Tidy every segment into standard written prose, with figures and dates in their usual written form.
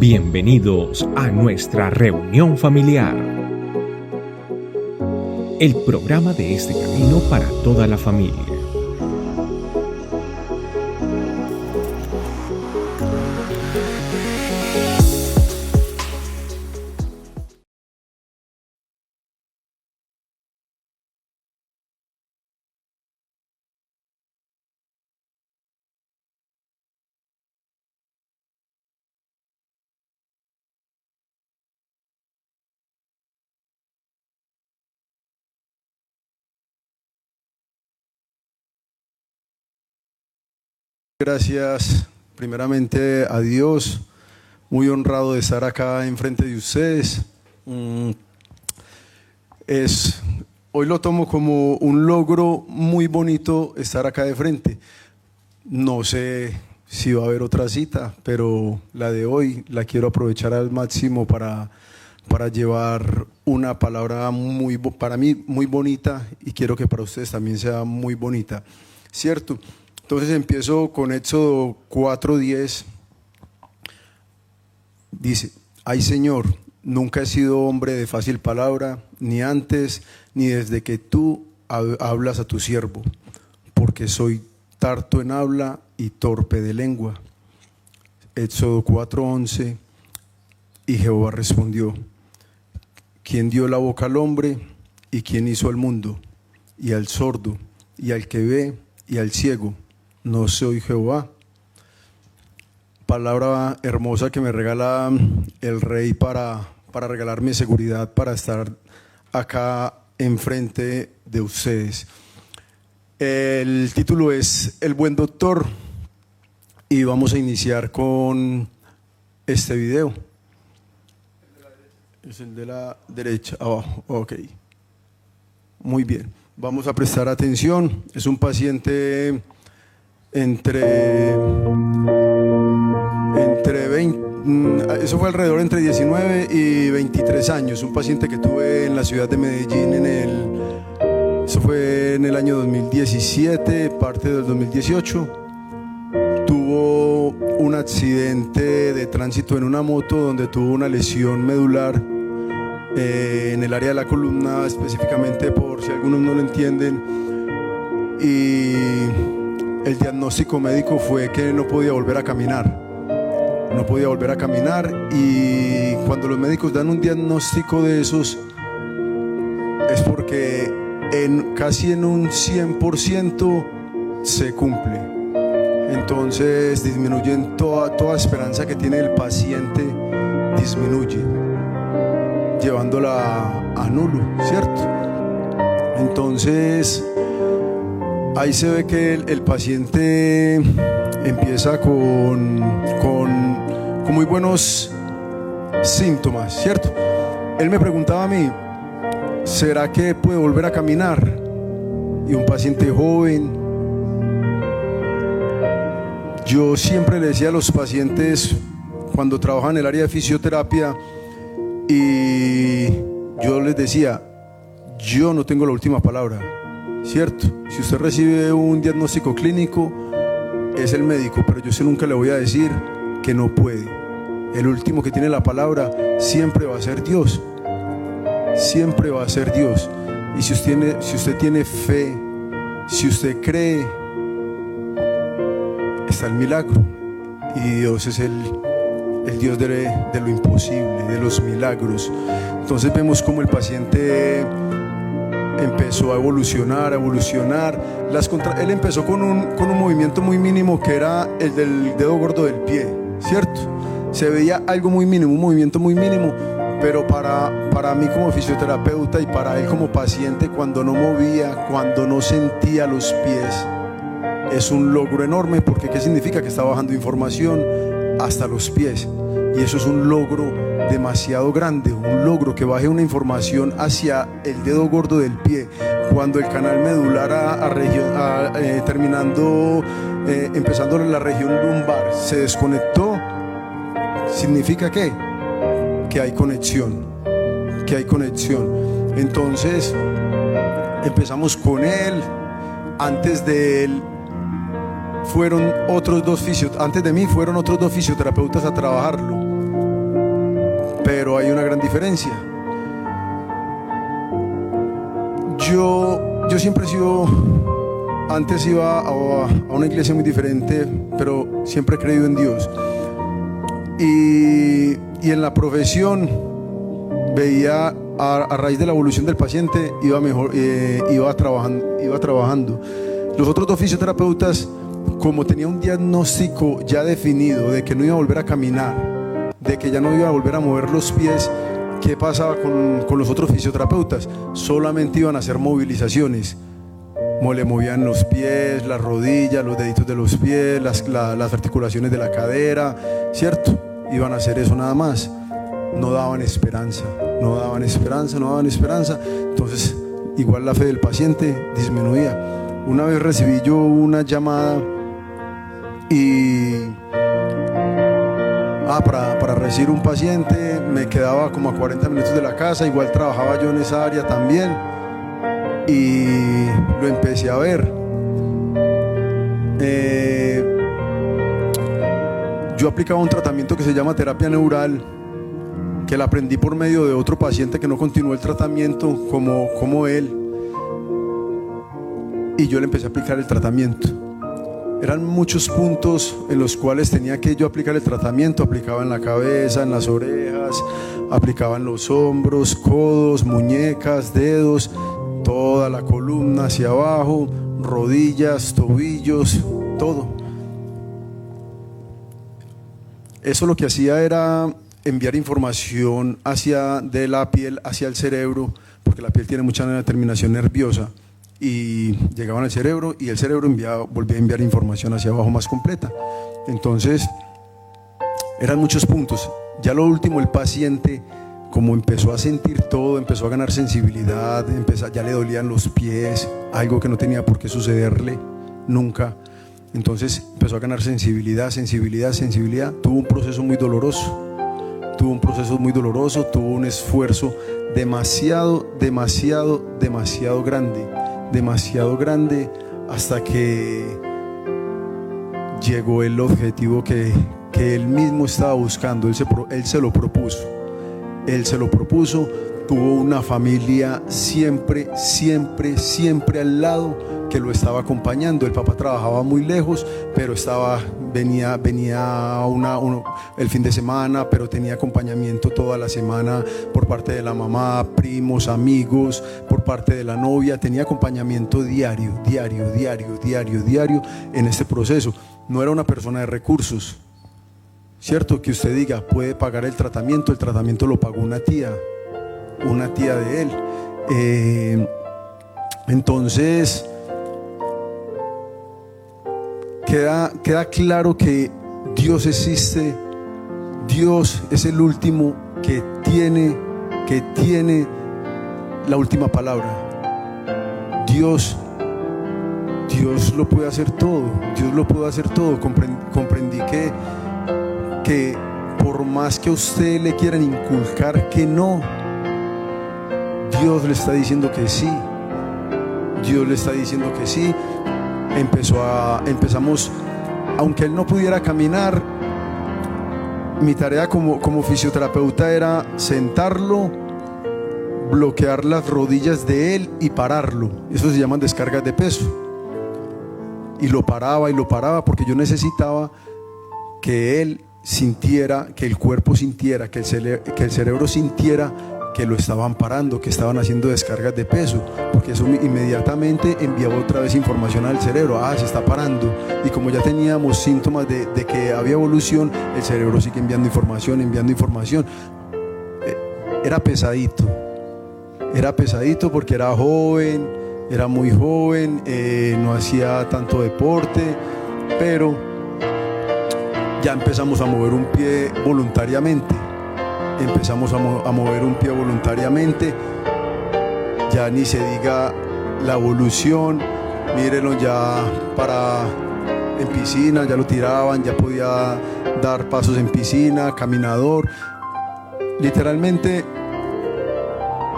Bienvenidos a nuestra reunión familiar, el programa de este camino para toda la familia. Gracias primeramente a Dios, muy honrado de estar acá enfrente de ustedes. Hoy lo tomo como un logro muy bonito estar acá de frente. No sé si va a haber otra cita, pero la de hoy la quiero aprovechar al máximo para llevar una palabra para mí muy bonita, y quiero que para ustedes también sea muy bonita, ¿cierto? Entonces empiezo con Éxodo 4:10. Dice: Ay Señor, nunca he sido hombre de fácil palabra, ni antes, ni desde que tú hablas a tu siervo, porque soy tarto en habla y torpe de lengua. Éxodo 4:11. Y Jehová respondió: ¿Quién dio la boca al hombre? ¿Y quién hizo al mundo? Y al sordo, y al que ve, y al ciego. ¿No soy Jehová? Palabra hermosa que me regala el Rey para regalarme seguridad para estar acá enfrente de ustedes. El título es El Buen Doctor, y vamos a iniciar con este video. Es el de la derecha, abajo, ok. Muy bien, vamos a prestar atención. Es un paciente entre 20, eso fue alrededor entre 19 y 23 años, un paciente que tuve en la ciudad de Medellín eso fue en el año 2017, parte del 2018. Tuvo un accidente de tránsito en una moto donde tuvo una lesión medular en el área de la columna, específicamente, por si algunos no lo entienden, y el diagnóstico médico fue que no podía volver a caminar. Y cuando los médicos dan un diagnóstico de esos, es porque casi en un 100% se cumple. Entonces disminuyen toda esperanza que tiene el paciente, disminuye, llevándola a nulo, ¿cierto? Entonces ahí se ve que el paciente empieza con muy buenos síntomas, ¿cierto? Él me preguntaba a mí: ¿será que puede volver a caminar? Y un paciente joven. Yo siempre le decía a los pacientes, cuando trabajaban en el área de fisioterapia, y yo les decía: yo no tengo la última palabra, ¿cierto? Si usted recibe un diagnóstico clínico, es el médico, pero yo nunca le voy a decir que no puede. El último que tiene la palabra siempre va a ser Dios. Siempre va a ser Dios. Y si usted tiene fe, si usted cree, está el milagro. Y Dios es el Dios de lo imposible, de los milagros. Entonces vemos cómo el paciente empezó a evolucionar. Él empezó con un movimiento muy mínimo, que era el del dedo gordo del pie, ¿cierto? Se veía algo muy mínimo, un movimiento muy mínimo, pero para mí como fisioterapeuta y para él como paciente, cuando no movía, cuando no sentía los pies, es un logro enorme, porque ¿qué significa? Que está bajando información hasta los pies, y eso es un logro demasiado grande, un logro que baje una información hacia el dedo gordo del pie, cuando el canal medular empezando en la región lumbar se desconectó. ¿Significa qué? Que hay conexión. Entonces empezamos con él. Antes de él fueron otros dos antes de mí fueron otros dos fisioterapeutas a trabajarlo. pero hay una gran diferencia. Yo siempre he sido, antes iba a una iglesia muy diferente, pero siempre he creído en Dios. Y en la profesión veía, a raíz de la evolución del paciente, iba trabajando. Los otros dos fisioterapeutas, como tenía un diagnóstico ya definido de que no iba a volver a caminar, de que ya no iba a volver a mover los pies, ¿qué pasaba con los otros fisioterapeutas? Solamente iban a hacer movilizaciones. Le movían los pies, las rodillas, los deditos de los pies, las articulaciones de la cadera, ¿cierto? Iban a hacer eso nada más. No daban esperanza. Entonces, igual la fe del paciente disminuía. Una vez recibí yo una llamada y para recibir un paciente me quedaba como a 40 minutos de la casa, igual trabajaba yo en esa área también, y lo empecé a ver. Yo aplicaba un tratamiento que se llama terapia neural, que la aprendí por medio de otro paciente que no continuó el tratamiento como él, y yo le empecé a aplicar el tratamiento. Eran muchos puntos en los cuales tenía que yo aplicar el tratamiento. Aplicaba en la cabeza, en las orejas, aplicaba en los hombros, codos, muñecas, dedos, toda la columna hacia abajo, rodillas, tobillos, todo. Eso lo que hacía era enviar información de la piel hacia el cerebro, porque la piel tiene mucha terminación nerviosa, y llegaban al cerebro y el cerebro volvía a enviar información hacia abajo más completa. Entonces eran muchos puntos. Ya lo último, el paciente, como empezó a sentir todo, empezó a ganar sensibilidad, ya le dolían los pies, algo que no tenía por qué sucederle nunca. Entonces empezó a ganar sensibilidad. Tuvo un proceso muy doloroso, tuvo un esfuerzo demasiado grande, hasta que llegó el objetivo que él mismo estaba buscando. Él se lo propuso, tuvo una familia siempre al lado que lo estaba acompañando. El papá trabajaba muy lejos, pero venía el fin de semana, pero tenía acompañamiento toda la semana por parte de la mamá, primos, amigos, por parte de la novia. Tenía acompañamiento diario en este proceso. No era una persona de recursos, ¿cierto? Que usted diga, puede pagar el tratamiento lo pagó una tía de él. Entonces queda claro que Dios existe. Dios es el último que tiene la última palabra. Dios lo puede hacer todo. Comprendí que por más que a usted le quieran inculcar que no, Dios le está diciendo que sí. Empezamos, aunque él no pudiera caminar, mi tarea como fisioterapeuta era sentarlo, bloquear las rodillas de él y pararlo. Eso se llaman descargas de peso. Y lo paraba porque yo necesitaba que él sintiera, que el cuerpo sintiera, que el cerebro sintiera que lo estaban parando, que estaban haciendo descargas de peso, porque eso inmediatamente enviaba otra vez información al cerebro. Se está parando. Y como ya teníamos síntomas de que había evolución, el cerebro sigue enviando información. Era pesadito porque era muy joven, no hacía tanto deporte, pero ya empezamos a mover un pie voluntariamente. Ya ni se diga la evolución. Mírenlo, ya en piscina, ya lo tiraban, ya podía dar pasos en piscina, caminador. Literalmente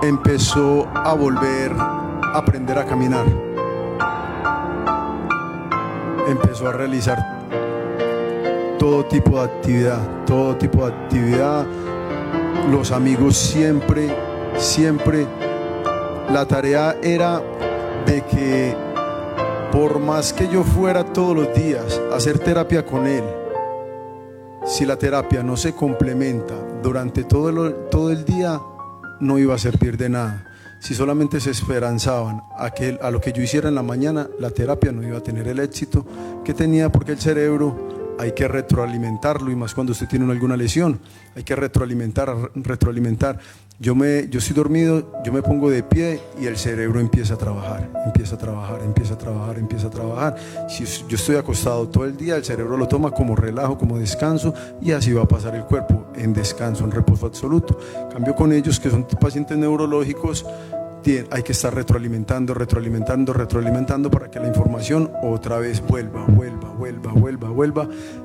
empezó a volver a aprender a caminar. Empezó a realizar todo tipo de actividad. los amigos siempre, siempre, la tarea era de que por más que yo fuera todos los días a hacer terapia con él, si la terapia no se complementa durante todo el día, no iba a servir de nada. Si solamente se esperanzaban a lo que yo hiciera en la mañana, la terapia no iba a tener el éxito que tenía, porque el cerebro hay que retroalimentarlo, y más cuando usted tiene alguna lesión, hay que retroalimentar. Yo estoy dormido, yo me pongo de pie y el cerebro empieza a trabajar. Si yo estoy acostado todo el día, el cerebro lo toma como relajo, como descanso, y así va a pasar el cuerpo, en descanso, en reposo absoluto. En cambio, con ellos que son pacientes neurológicos, hay que estar retroalimentando para que la información otra vez vuelva.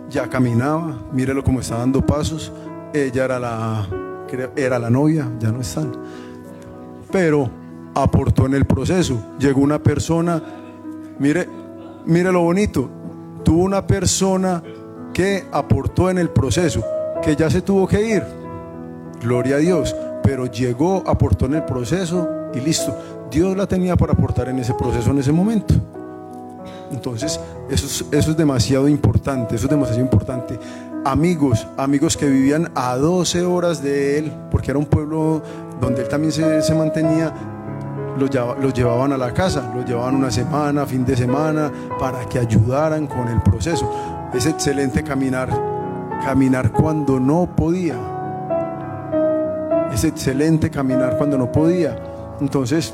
Ya caminaba, mírelo cómo está dando pasos. Ella era la novia, ya no están, pero aportó en el proceso. Llegó una persona, mire lo bonito, tuvo una persona que aportó en el proceso, que ya se tuvo que ir, gloria a Dios, pero llegó, aportó en el proceso y listo. Dios la tenía para aportar en ese proceso, en ese momento. Entonces eso es demasiado importante, Amigos que vivían a 12 horas de él, porque era un pueblo donde él también se mantenía, los llevaban a la casa, los llevaban una semana, fin de semana, para que ayudaran con el proceso. Es excelente caminar cuando no podía. Entonces,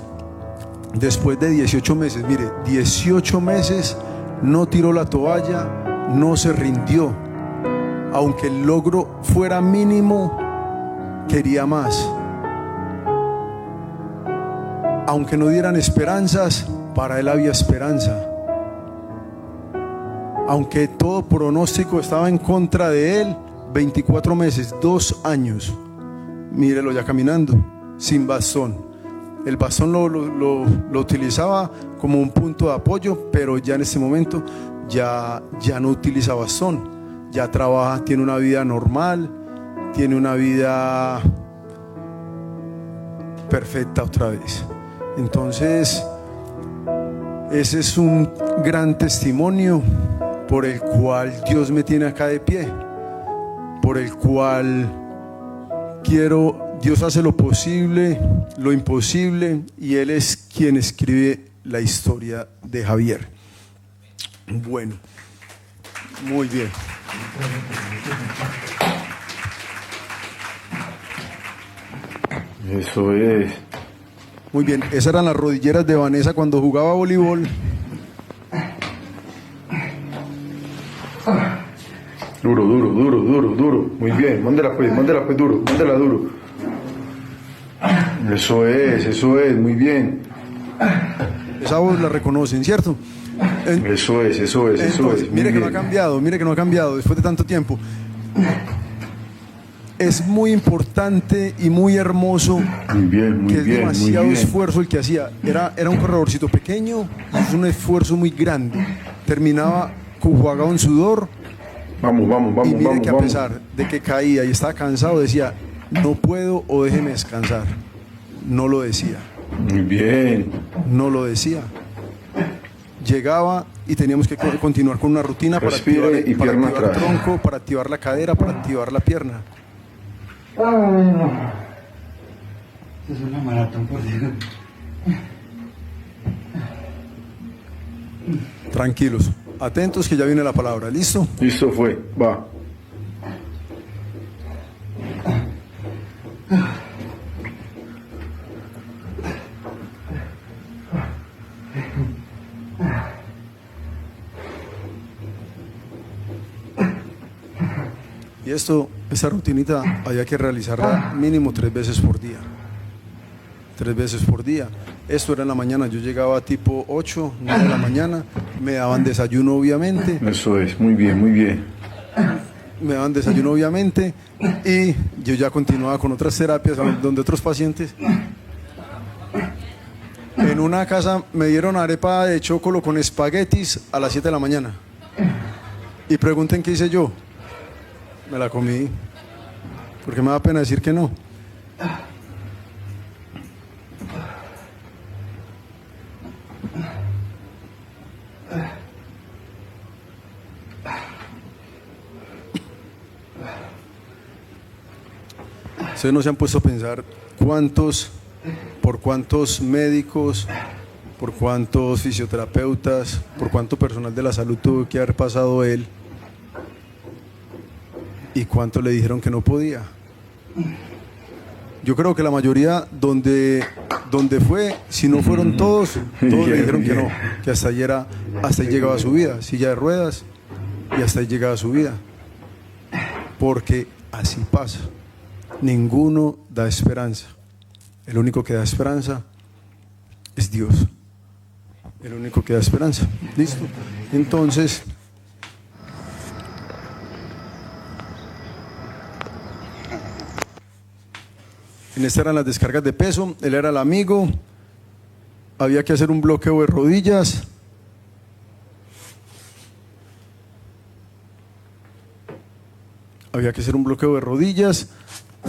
después de 18 meses, 18 meses, no tiró la toalla, no se rindió. Aunque el logro fuera mínimo, quería más. Aunque no dieran esperanzas, para él había esperanza. Aunque todo pronóstico estaba en contra de él, 24 meses, 2 años, mírelo ya caminando, sin bastón. El bastón lo utilizaba como un punto de apoyo, pero ya en este momento ya no utiliza bastón. Ya trabaja, tiene una vida normal, tiene una vida perfecta otra vez. Entonces, ese es un gran testimonio por el cual Dios me tiene acá de pie, por el cual Dios hace lo posible, lo imposible, y Él es quien escribe la historia de Javier. Bueno, muy bien. Eso es. Muy bien, esas eran las rodilleras de Vanessa cuando jugaba voleibol. Duro. Muy bien, mándela pues duro, mándela duro. Eso es, muy bien. Esa voz la reconocen, ¿cierto? Eso es. Mire que no ha cambiado después de tanto tiempo. Es muy importante y muy hermoso. Muy bien. Demasiado esfuerzo el que hacía. Era un corredorcito pequeño, es un esfuerzo muy grande. Terminaba jugado en sudor. Vamos. Y mire que a pesar de que caía y estaba cansado, decía: no puedo, o déjeme descansar. No lo decía. Muy bien. No lo decía. Llegaba y teníamos que continuar con una rutina para activar el tronco, para activar la cadera, para activar la pierna. Ay, no. Es una maratón, por Dios. Tranquilos, atentos que ya viene la palabra. ¿Listo? Listo fue, va. Y esta rutinita había que realizarla mínimo 3 veces por día. 3 veces por día. Esto era en la mañana, yo llegaba tipo 8, 9 de la mañana, me daban desayuno obviamente. Eso es, muy bien. Me daban desayuno obviamente y yo ya continuaba con otras terapias donde otros pacientes. En una casa me dieron arepa de chocolo con espaguetis a las 7 de la mañana. Y pregunten qué hice yo. Me la comí, porque me da pena decir que no. Ustedes no se han puesto a pensar por cuántos médicos, por cuántos fisioterapeutas, por cuánto personal de la salud tuvo que haber pasado él y cuánto le dijeron que no podía. Yo creo que la mayoría donde fue, si no fueron todos le dijeron que no, que hasta ahí llegaba su vida, silla de ruedas, y hasta ahí llegaba su vida. Porque así pasa. Ninguno da esperanza. El único que da esperanza es Dios. El único que da esperanza. ¿Listo? Entonces, en esta eran las descargas de peso. Él era el amigo. Había que hacer un bloqueo de rodillas.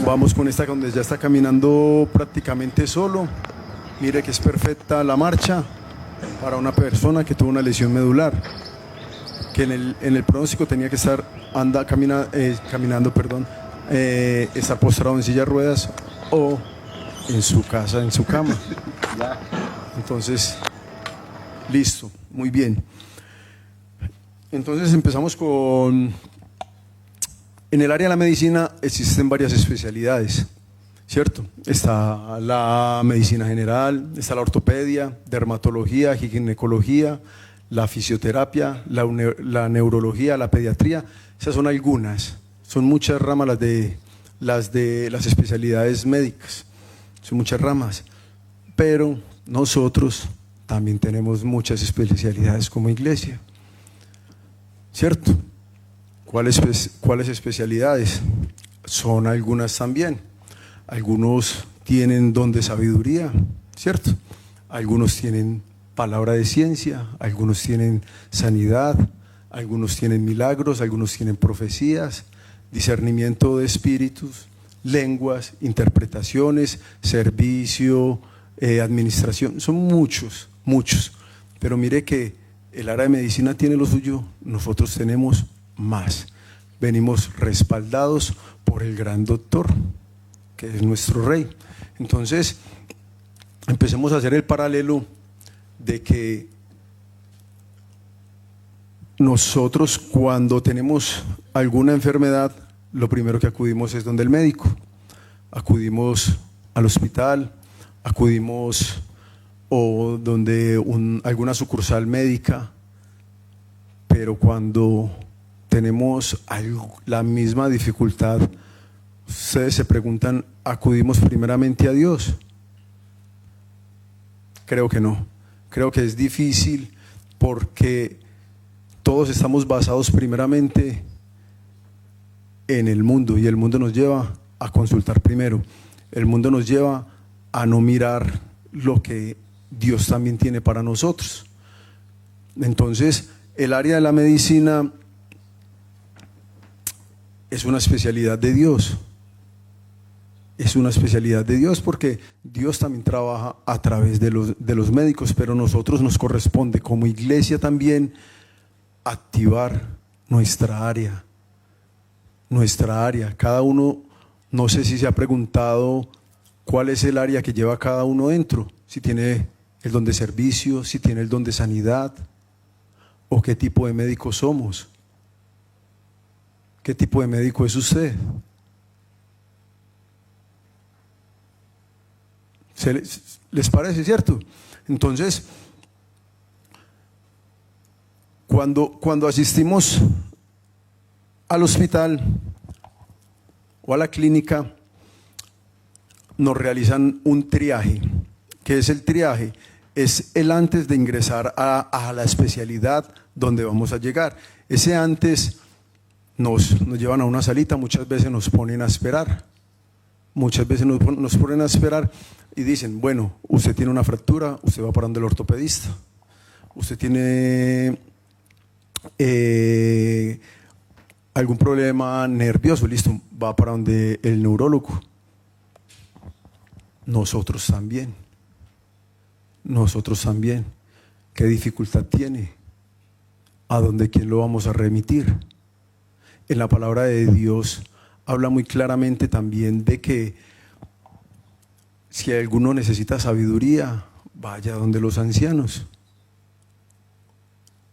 Vamos con esta donde ya está caminando prácticamente solo. Mire que es perfecta la marcha para una persona que tuvo una lesión medular, que en el pronóstico tenía que estar caminando, estar postrado en silla de ruedas o en su casa, en su cama. Entonces, listo, muy bien. Entonces empezamos con... En el área de la medicina existen varias especialidades, ¿cierto? Está la medicina general, está la ortopedia, dermatología, ginecología, la fisioterapia, la neurología, la pediatría. Esas son algunas, son muchas ramas las de las especialidades médicas, son muchas ramas, pero nosotros también tenemos muchas especialidades como iglesia, ¿cierto? ¿Cuáles especialidades? Son algunas también. Algunos tienen don de sabiduría, ¿cierto? Algunos tienen palabra de ciencia, algunos tienen sanidad, algunos tienen milagros, algunos tienen profecías, discernimiento de espíritus, lenguas, interpretaciones, servicio, administración. Son muchos. Pero mire que el área de medicina tiene lo suyo, nosotros tenemos más. Venimos respaldados por el gran doctor, que es nuestro rey. Entonces, empecemos a hacer el paralelo de que nosotros cuando tenemos alguna enfermedad, lo primero que acudimos es donde el médico. Acudimos al hospital, acudimos o donde alguna sucursal médica, pero cuando tenemos la misma dificultad, ustedes se preguntan, ¿acudimos primeramente a Dios? Creo que no. Creo que es difícil porque todos estamos basados primeramente en el mundo y el mundo nos lleva a consultar primero. El mundo nos lleva a no mirar lo que Dios también tiene para nosotros. Entonces, el área de la medicina es una especialidad de Dios. Es una especialidad de Dios porque Dios también trabaja a través de los médicos, pero nosotros nos corresponde como iglesia también activar nuestra área. Cada uno, no sé si se ha preguntado cuál es el área que lleva cada uno dentro, si tiene el don de servicio, si tiene el don de sanidad, o qué tipo de médico somos. ¿Qué tipo de médico es usted? ¿Les parece, cierto? Entonces, cuando asistimos al hospital o a la clínica, nos realizan un triaje. ¿Qué es el triaje? Es el antes de ingresar a la especialidad donde vamos a llegar. Ese antes nos llevan a una salita, muchas veces nos ponen a esperar. Nos ponen a esperar y dicen, bueno, usted tiene una fractura, usted va para donde el ortopedista. Usted tiene algún problema nervioso, listo, va para donde el neurólogo. nosotros también. Nosotros también. ¿Qué dificultad tiene? ¿A dónde quién lo vamos a remitir? En la palabra de Dios habla muy claramente también de que si alguno necesita sabiduría, vaya donde los ancianos.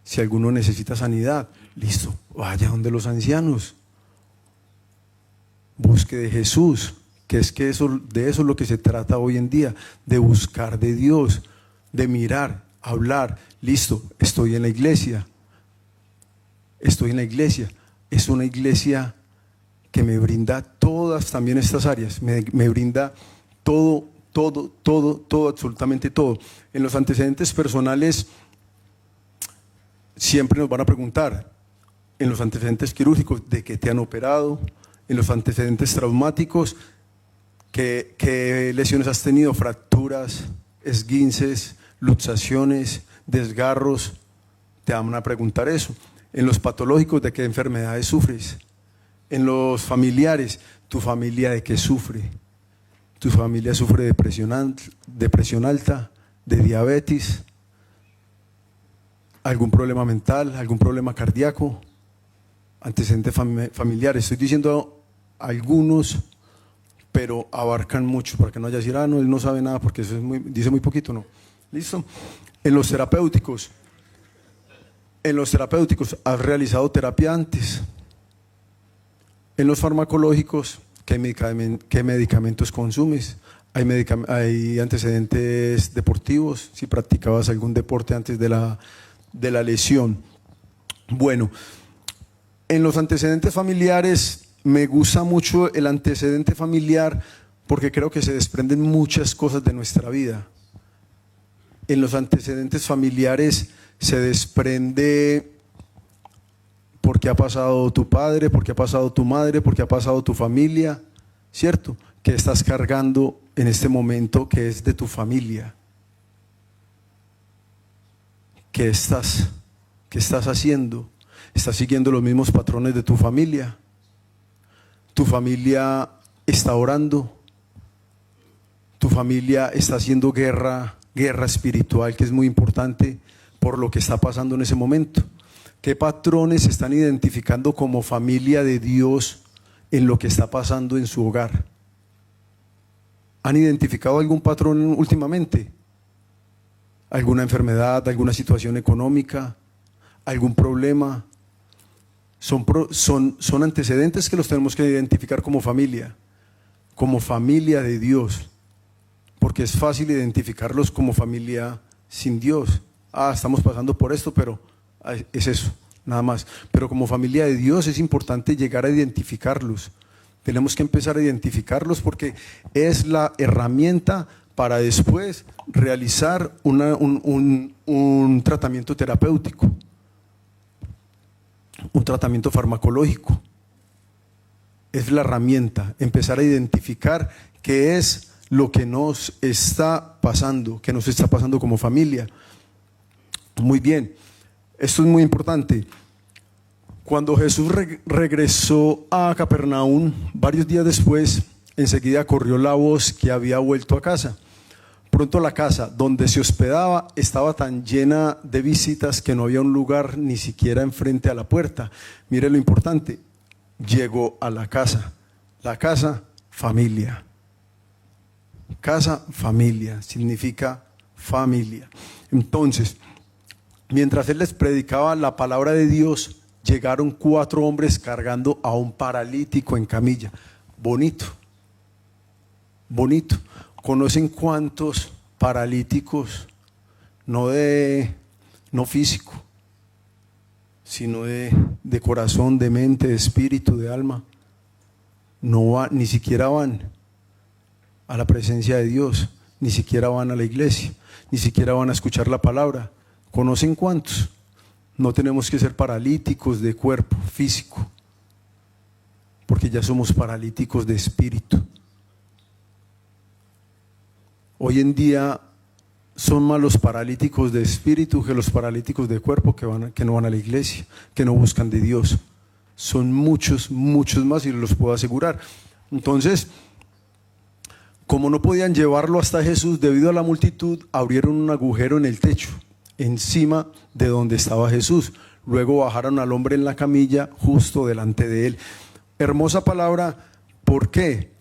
Si alguno necesita sanidad, listo, vaya donde los ancianos. Busque de Jesús, que de eso es lo que se trata hoy en día, de buscar de Dios, de mirar, hablar, listo, estoy en la iglesia. Estoy en la iglesia. Es una iglesia que me brinda todas también estas áreas, me brinda todo, absolutamente todo. En los antecedentes personales siempre nos van a preguntar, en los antecedentes quirúrgicos, ¿de qué te han operado? En los antecedentes traumáticos, ¿qué lesiones has tenido? Fracturas, esguinces, luxaciones, desgarros, te van a preguntar eso. En los patológicos, ¿de qué enfermedades sufres? En los familiares, ¿tu familia de qué sufre? ¿Tu familia sufre de depresión alta, de diabetes, algún problema mental, algún problema cardíaco? Antecedentes familiares. Estoy diciendo algunos, pero abarcan mucho, para que no haya decir, no, él no sabe nada porque eso dice muy poquito, no. ¿Listo? En los terapéuticos, ¿has realizado terapia antes? En los farmacológicos, ¿qué medicamentos consumes? ¿Hay antecedentes deportivos? Si practicabas algún deporte antes de la lesión. Bueno, en los antecedentes familiares, me gusta mucho el antecedente familiar porque creo que se desprenden muchas cosas de nuestra vida. En los antecedentes familiares se desprende por qué ha pasado tu padre, por qué ha pasado tu madre, por qué ha pasado tu familia, ¿cierto? ¿Qué estás cargando en este momento que es de tu familia? ¿Qué estás haciendo? ¿Estás siguiendo los mismos patrones de tu familia? ¿Tu familia está orando? ¿Tu familia está haciendo guerra espiritual, que es muy importante por lo que está pasando en ese momento? ¿Qué patrones se están identificando como familia de Dios en lo que está pasando en su hogar? ¿Han identificado algún patrón últimamente? ¿Alguna enfermedad, alguna situación económica, algún problema? Son antecedentes que los tenemos que identificar como familia de Dios, porque es fácil identificarlos como familia sin Dios. Estamos pasando por esto, pero es eso, nada más. Pero como familia de Dios es importante llegar a identificarlos. Tenemos que empezar a identificarlos porque es la herramienta para después realizar un tratamiento terapéutico, un tratamiento farmacológico. Es la herramienta, empezar a identificar qué es lo que nos está pasando, que nos está pasando como familia. Muy bien, esto es muy importante. Cuando Jesús regresó a Capernaum, varios días después, enseguida corrió la voz que había vuelto a casa. Pronto la casa donde se hospedaba estaba tan llena de visitas que no había un lugar ni siquiera enfrente a la puerta. Mire lo importante, llegó a la casa, familia. Casa, familia, significa familia. Entonces, mientras él les predicaba la palabra de Dios, llegaron 4 hombres cargando a un paralítico en camilla. Bonito. ¿Conocen cuántos paralíticos, no físico, sino de corazón, de mente, de espíritu, de alma, ni siquiera van a la presencia de Dios, ni siquiera van a la iglesia, ni siquiera van a escuchar la palabra? ¿Conocen cuántos? No tenemos que ser paralíticos de cuerpo físico, porque ya somos paralíticos de espíritu. Hoy en día son más los paralíticos de espíritu que los paralíticos de cuerpo que no van a la iglesia, que no buscan de Dios. Son muchos más, y los puedo asegurar. Entonces, Como no podían llevarlo hasta Jesús debido a la multitud, abrieron un agujero en el techo, encima de donde estaba Jesús. Luego bajaron al hombre en la camilla justo delante de él. Hermosa palabra, ¿por qué?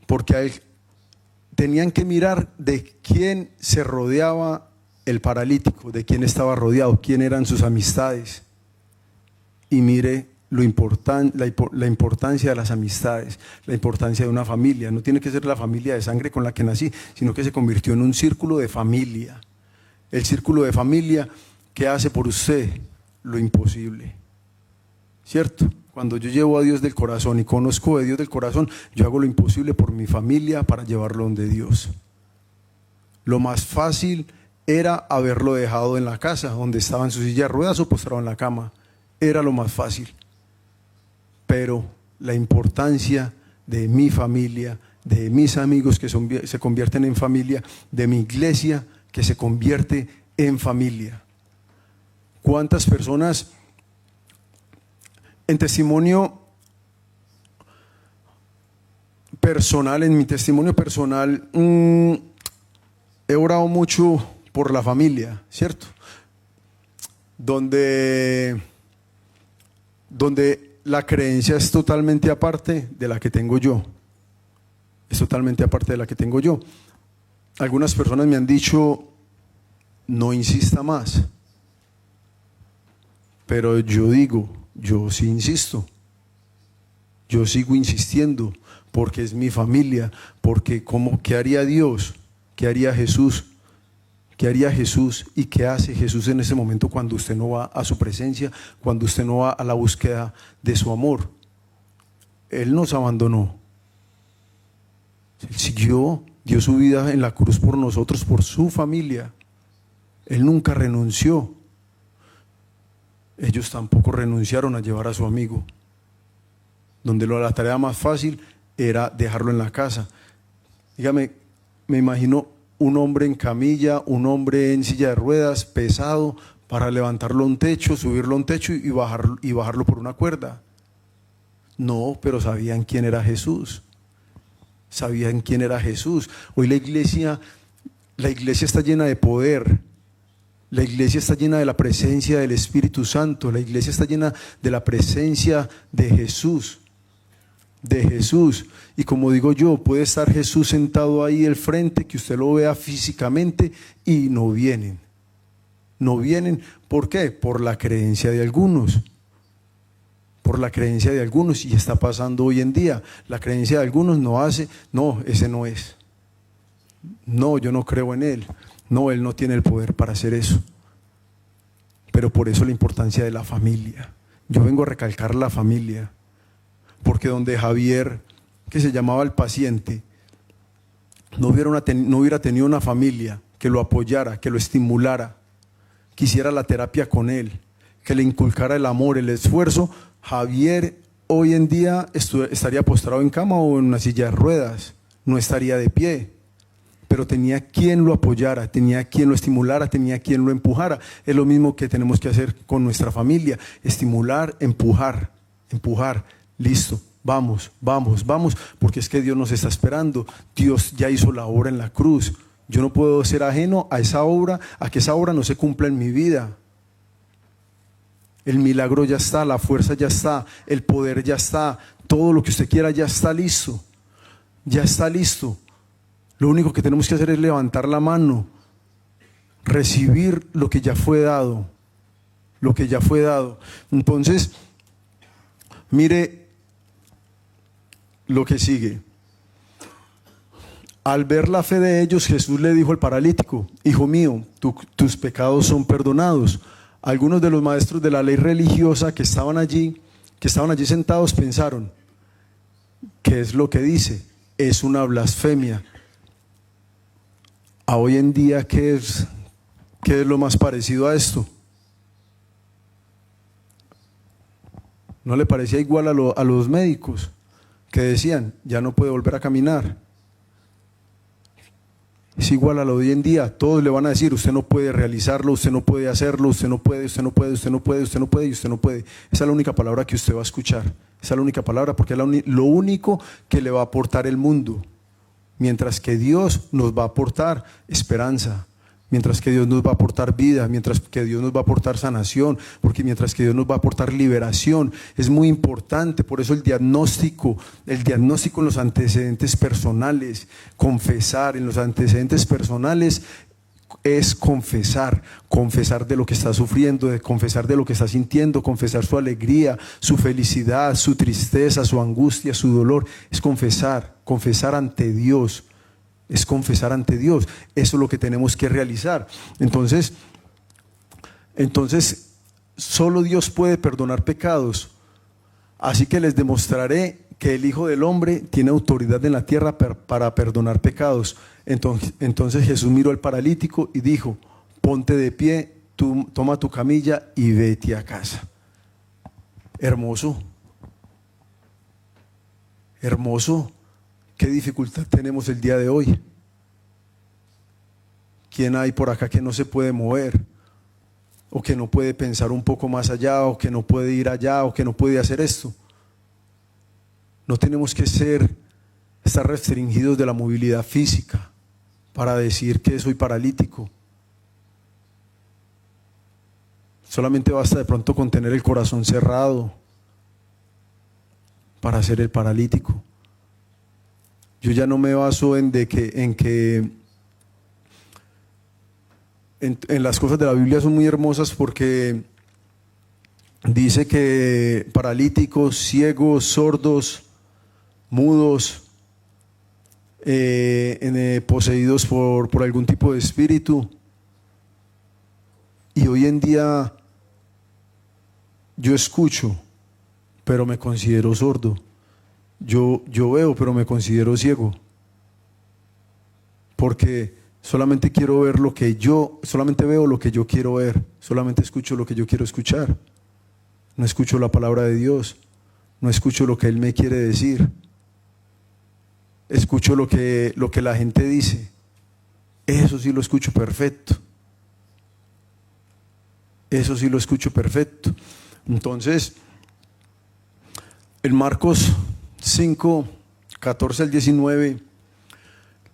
Porque a él tenían que mirar de quién se rodeaba el paralítico, de quién estaba rodeado, quién eran sus amistades. Y mire la importancia de las amistades, la importancia de una familia. No tiene que ser la familia de sangre con la que nací, sino que se convirtió en un círculo de familia. El círculo de familia que hace por usted lo imposible, ¿cierto? Cuando yo llevo a Dios del corazón y conozco a Dios del corazón, yo hago lo imposible por mi familia para llevarlo donde Dios. Lo más fácil era haberlo dejado en la casa, donde estaba en su silla de ruedas o postrado en la cama. Era lo más fácil. Pero la importancia de mi familia, de mis amigos que se convierten en familia, de mi iglesia que se convierte en familia. ¿Cuántas personas en testimonio personal, en mi testimonio personal, he orado mucho por la familia, ¿cierto? Donde la creencia es totalmente aparte de la que tengo yo. Es totalmente aparte de la que tengo yo. Algunas personas me han dicho, no insista más. Pero yo digo, yo sí insisto. Yo sigo insistiendo porque es mi familia, porque ¿qué haría Dios? ¿Qué haría Jesús? ¿Qué haría Jesús y qué hace Jesús en ese momento cuando usted no va a su presencia, cuando usted no va a la búsqueda de su amor? Él nos abandonó. Él siguió, dio su vida en la cruz por nosotros, por su familia. Él nunca renunció. Ellos tampoco renunciaron a llevar a su amigo. Donde la tarea más fácil era dejarlo en la casa. Dígame, me imagino un hombre en camilla, un hombre en silla de ruedas, pesado, para levantarlo a un techo, subirlo a un techo y bajarlo por una cuerda. No, pero sabían quién era Jesús. Sabían quién era Jesús. Hoy la iglesia está llena de poder. La iglesia está llena de la presencia del Espíritu Santo. La iglesia está llena de la presencia de Jesús. De Jesús. Y como digo yo, puede estar Jesús sentado ahí al frente, que usted lo vea físicamente, y no vienen. No vienen, ¿por qué? Por la creencia de algunos. Por la creencia de algunos, y está pasando hoy en día. La creencia de algunos no, ese no es. No, yo no creo en él. No, él no tiene el poder para hacer eso. Pero por eso la importancia de la familia. Yo vengo a recalcar la familia. Porque donde Javier, que se llamaba el paciente, no hubiera tenido una familia que lo apoyara, que lo estimulara, que hiciera la terapia con él, que le inculcara el amor, el esfuerzo, Javier hoy en día estaría postrado en cama o en una silla de ruedas, no estaría de pie. Pero tenía quien lo apoyara, tenía quien lo estimulara, tenía quien lo empujara. Es lo mismo que tenemos que hacer con nuestra familia: estimular, empujar. Listo, vamos, porque es que Dios nos está esperando. Dios ya hizo la obra en la cruz. Yo no puedo ser ajeno a esa obra, a que esa obra no se cumpla en mi vida. El milagro ya está, la fuerza ya está, el poder ya está, todo lo que usted quiera ya está listo. Ya está listo. Lo único que tenemos que hacer es levantar la mano, recibir lo que ya fue dado. Lo que ya fue dado. Entonces, mire lo que sigue. Al ver la fe de ellos, Jesús le dijo al paralítico: hijo mío, tus pecados son perdonados. Algunos de los maestros de la ley religiosa que estaban allí sentados, pensaron: ¿qué es lo que dice? Es una blasfemia. A hoy en día, ¿qué es lo más parecido a esto? ¿No le parecía igual a los médicos que decían: ya no puede volver a caminar? Es igual a lo de hoy en día. Todos le van a decir: usted no puede realizarlo, usted no puede hacerlo, usted no puede, usted no puede, usted no puede, usted no puede y usted no puede. Esa es la única palabra que usted va a escuchar. Esa es la única palabra, porque es lo único que le va a aportar el mundo. mientras que Dios nos va a aportar esperanza, mientras que Dios nos va a aportar vida, mientras que Dios nos va a aportar sanación, porque mientras que Dios nos va a aportar liberación. Es muy importante, por eso el diagnóstico en los antecedentes personales, confesar en los antecedentes personales es confesar de lo que está sufriendo, de confesar de lo que está sintiendo, confesar su alegría, su felicidad, su tristeza, su angustia, su dolor. Es confesar ante Dios. Es confesar ante Dios. Eso es lo que tenemos que realizar. Entonces, solo Dios puede perdonar pecados. Así que les demostraré que el Hijo del Hombre tiene autoridad en la tierra para perdonar pecados. Entonces Jesús miró al paralítico y dijo: ponte de pie, toma tu camilla y vete a casa. Hermoso. Hermoso. ¿Qué dificultad tenemos el día de hoy? ¿Quién hay por acá que no se puede mover? O que no puede pensar un poco más allá, o que no puede ir allá, o que no puede hacer esto. No tenemos que estar restringidos de la movilidad física para decir que soy paralítico. Solamente basta de pronto con tener el corazón cerrado para ser el paralítico. Yo ya no me baso en las cosas de la Biblia son muy hermosas, porque dice que paralíticos, ciegos, sordos, mudos, poseídos por algún tipo de espíritu. Y hoy en día yo escucho, pero me considero sordo. Yo veo, pero me considero ciego. Porque solamente solamente veo lo que yo quiero ver, solamente escucho lo que yo quiero escuchar. No escucho la palabra de Dios, no escucho lo que Él me quiere decir. Escucho lo que la gente dice. Eso sí lo escucho perfecto. Eso sí lo escucho perfecto. Entonces, en Marcos 5, 14 al 19,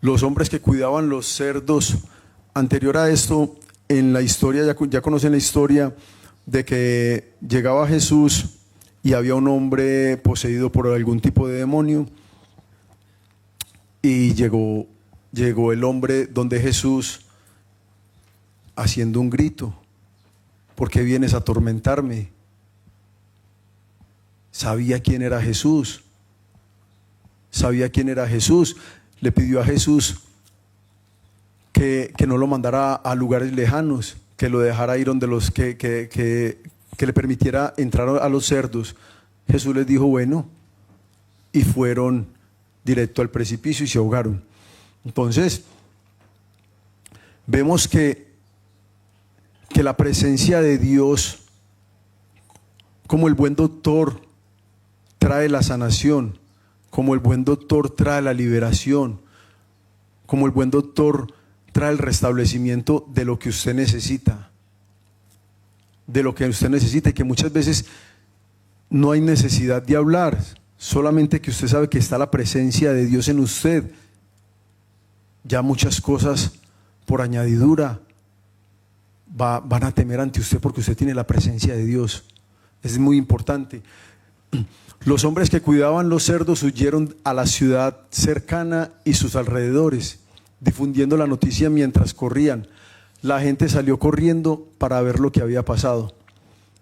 los hombres que cuidaban los cerdos, anterior a esto, en la historia, ya conocen la historia de que llegaba Jesús y había un hombre poseído por algún tipo de demonio, y llegó el hombre donde Jesús haciendo un grito: ¿por qué vienes a atormentarme? Sabía quién era Jesús. Le pidió a Jesús que no lo mandara a lugares lejanos, que lo dejara ir donde que le permitiera entrar a los cerdos. Jesús les dijo bueno, y fueron directo al precipicio y se ahogaron. Entonces, vemos que la presencia de Dios, como el buen doctor, trae la sanación, como el buen doctor trae la liberación, como el buen doctor trae el restablecimiento de lo que usted necesita, y que muchas veces no hay necesidad de hablar, solamente que usted sabe que está la presencia de Dios en usted. Ya muchas cosas por añadidura van a temer ante usted, porque usted tiene la presencia de Dios. Es muy importante. Los hombres que cuidaban los cerdos huyeron a la ciudad cercana y sus alrededores, difundiendo la noticia mientras corrían. La gente salió corriendo para ver lo que había pasado.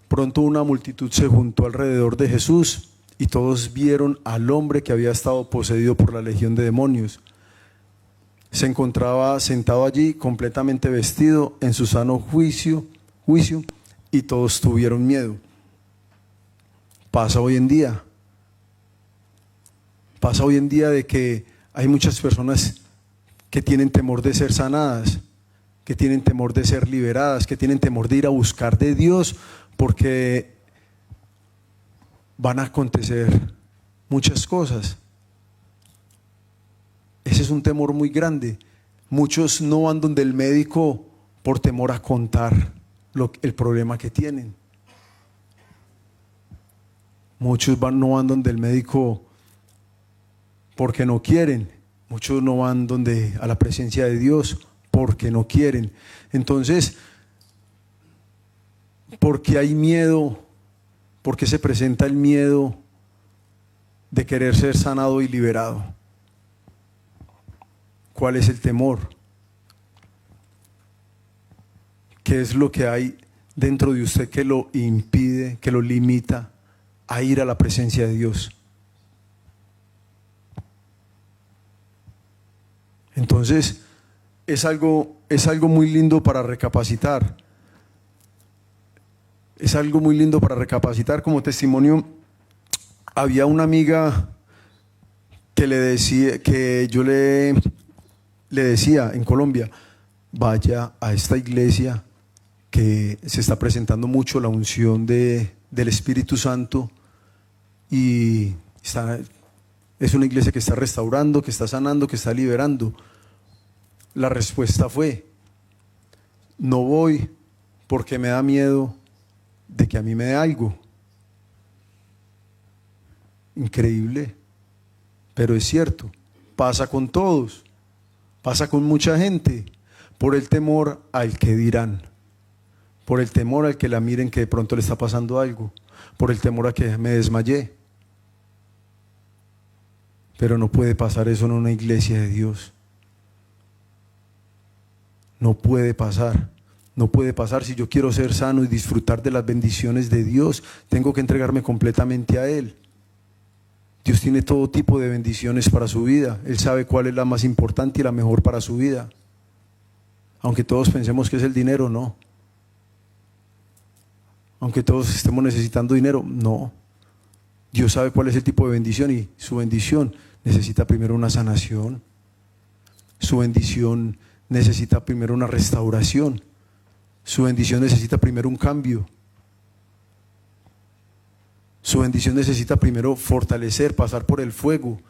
Pronto una multitud se juntó alrededor de Jesús, y todos vieron al hombre que había estado poseído por la legión de demonios. Se encontraba sentado allí, completamente vestido, en su sano juicio, y todos tuvieron miedo. Pasa hoy en día de que hay muchas personas que tienen temor de ser sanadas, que tienen temor de ser liberadas, que tienen temor de ir a buscar de Dios, porque van a acontecer muchas cosas. Ese es un temor muy grande. Muchos no van donde el médico por temor a contar el problema que tienen. Muchos no van donde el médico porque no quieren. Muchos no van a la presencia de Dios porque no quieren. Entonces, porque hay miedo, porque se presenta el miedo de querer ser sanado y liberado. ¿Cuál es el temor? ¿Qué es lo que hay dentro de usted que lo impide, que lo limita a ir a la presencia de Dios? Entonces, es algo muy lindo para recapacitar. Es algo muy lindo para recapacitar. Como testimonio, había una amiga que le decía, que yo le decía en Colombia, vaya a esta iglesia que se está presentando mucho la unción del Espíritu Santo y es una iglesia que está restaurando, que está sanando, que está liberando. La respuesta fue, no voy porque me da miedo de que a mí me dé algo. Increíble, pero es cierto, pasa con todos, pasa con mucha gente, por el temor al que dirán, por el temor al que la miren que de pronto le está pasando algo, por el temor a que me desmayé. Pero no puede pasar eso en una iglesia de Dios. No puede pasar. No puede pasar. Si yo quiero ser sano y disfrutar de las bendiciones de Dios, tengo que entregarme completamente a Él. Dios tiene todo tipo de bendiciones para su vida. Él sabe cuál es la más importante y la mejor para su vida. Aunque todos pensemos que es el dinero, no. Aunque todos estemos necesitando dinero, no. Dios sabe cuál es el tipo de bendición y su bendición necesita primero una sanación. Su bendición necesita primero una restauración. Su bendición necesita primero un cambio. Su bendición necesita primero fortalecer, pasar por el fuego.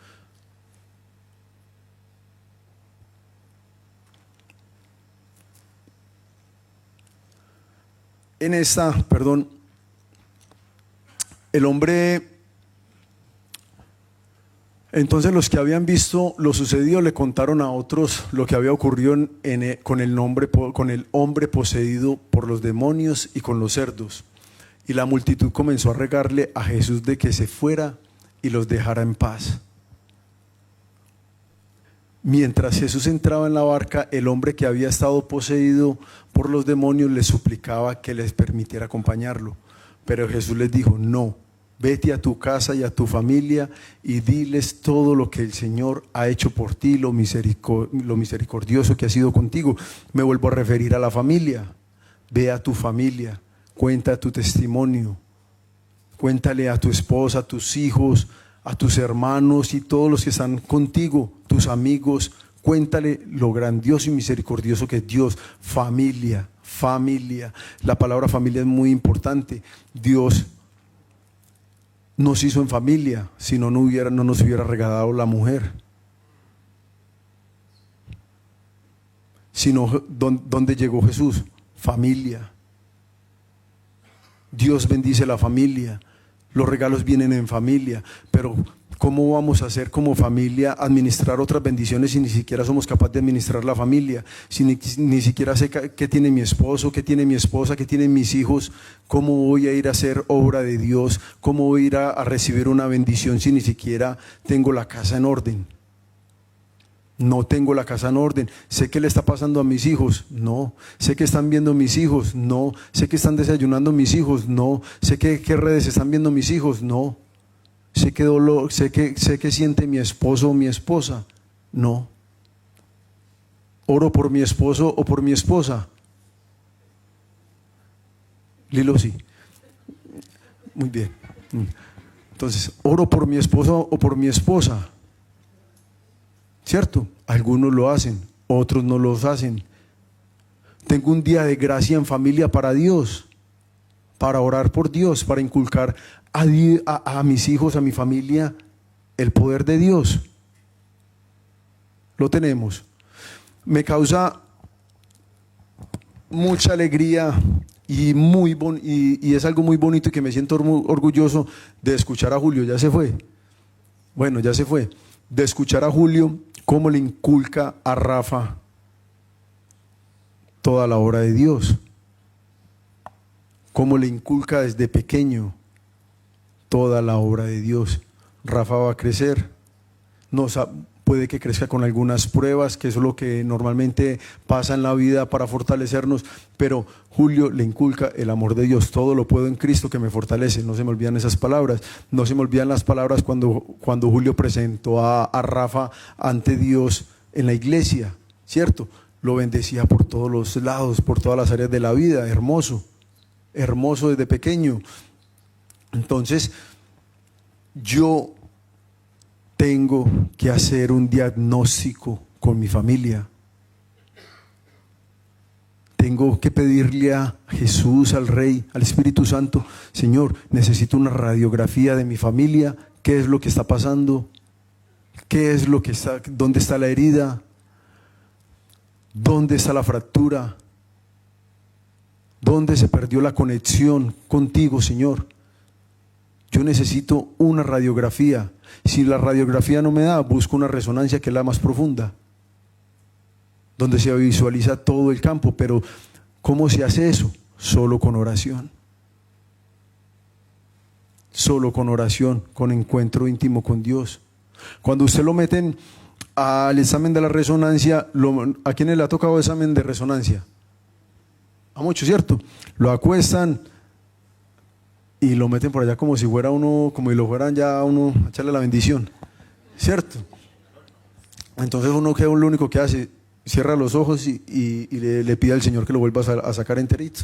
El hombre, entonces los que habían visto lo sucedido le contaron a otros lo que había ocurrido con el hombre poseído por los demonios y con los cerdos. Y la multitud comenzó a regarle a Jesús de que se fuera y los dejara en paz. Mientras Jesús entraba en la barca, el hombre que había estado poseído por los demonios le suplicaba que les permitiera acompañarlo. Pero Jesús les dijo, no, vete a tu casa y a tu familia y diles todo lo que el Señor ha hecho por ti, lo misericordioso que ha sido contigo. Me vuelvo a referir a la familia. Ve a tu familia, cuenta tu testimonio, cuéntale a tu esposa, a tus hijos, a tus hermanos y todos los que están contigo, tus amigos, cuéntale lo grandioso y misericordioso que es Dios. Familia, familia. La palabra familia es muy importante. Dios nos hizo en familia, si no, no nos hubiera regalado la mujer. Sino, ¿dónde llegó Jesús? Familia. Dios bendice la familia. Los regalos vienen en familia, pero ¿cómo vamos a hacer como familia administrar otras bendiciones si ni siquiera somos capaces de administrar la familia? Si ni siquiera sé qué tiene mi esposo, qué tiene mi esposa, qué tienen mis hijos. ¿Cómo voy a ir a hacer obra de Dios? ¿Cómo voy a ir a recibir una bendición si ni siquiera tengo la casa en orden? No tengo la casa en orden. Sé qué le está pasando a mis hijos, no. Sé que están viendo mis hijos, no. Sé que están desayunando mis hijos, no. Sé qué redes están viendo mis hijos, no. Sé qué dolor, sé que siente mi esposo o mi esposa, no. Oro por mi esposo o por mi esposa. Lilo, sí. Muy bien. Entonces, oro por mi esposo o por mi esposa. ¿Cierto? Algunos lo hacen, otros no lo hacen. Tengo un día de gracia en familia para Dios, para orar por Dios, para inculcar a mis hijos, a mi familia, el poder de Dios. Lo tenemos. Me causa mucha alegría y es algo muy bonito y que me siento orgulloso de escuchar a Julio. Ya se fue. Bueno, ya se fue. de escuchar a Julio cómo le inculca a Rafa toda la obra de Dios, cómo le inculca desde pequeño toda la obra de Dios. Rafa va a crecer, puede que crezca con algunas pruebas, que eso es lo que normalmente pasa en la vida para fortalecernos, pero Julio le inculca el amor de Dios. Todo lo puedo en Cristo que me fortalece. No se me olvidan esas palabras. No se me olvidan las palabras cuando Julio presentó a Rafa ante Dios en la iglesia, ¿cierto? Lo bendecía por todos los lados, por todas las áreas de la vida. Hermoso, hermoso desde pequeño. Entonces, yo tengo que hacer un diagnóstico con mi familia. Tengo que pedirle a Jesús, al Rey, al Espíritu Santo: Señor, necesito una radiografía de mi familia. ¿Qué es lo que está pasando? ¿Qué es lo que está? ¿Dónde está la herida? ¿Dónde está la fractura? ¿Dónde se perdió la conexión contigo, Señor? Yo necesito una radiografía. Si la radiografía no me da, busco una resonancia, que es la más profunda, donde se visualiza todo el campo. Pero ¿cómo se hace eso? Solo con oración. Solo con oración, con encuentro íntimo con Dios. Cuando usted lo meten al examen de la resonancia, ¿a quiénes le ha tocado examen de resonancia? A muchos, ¿cierto? Lo acuestan y lo meten por allá como si fuera uno, como si lo fueran ya a uno a echarle la bendición, ¿cierto? Entonces uno, que lo único que hace, cierra los ojos y le pide al Señor que lo vuelva a sacar enterito.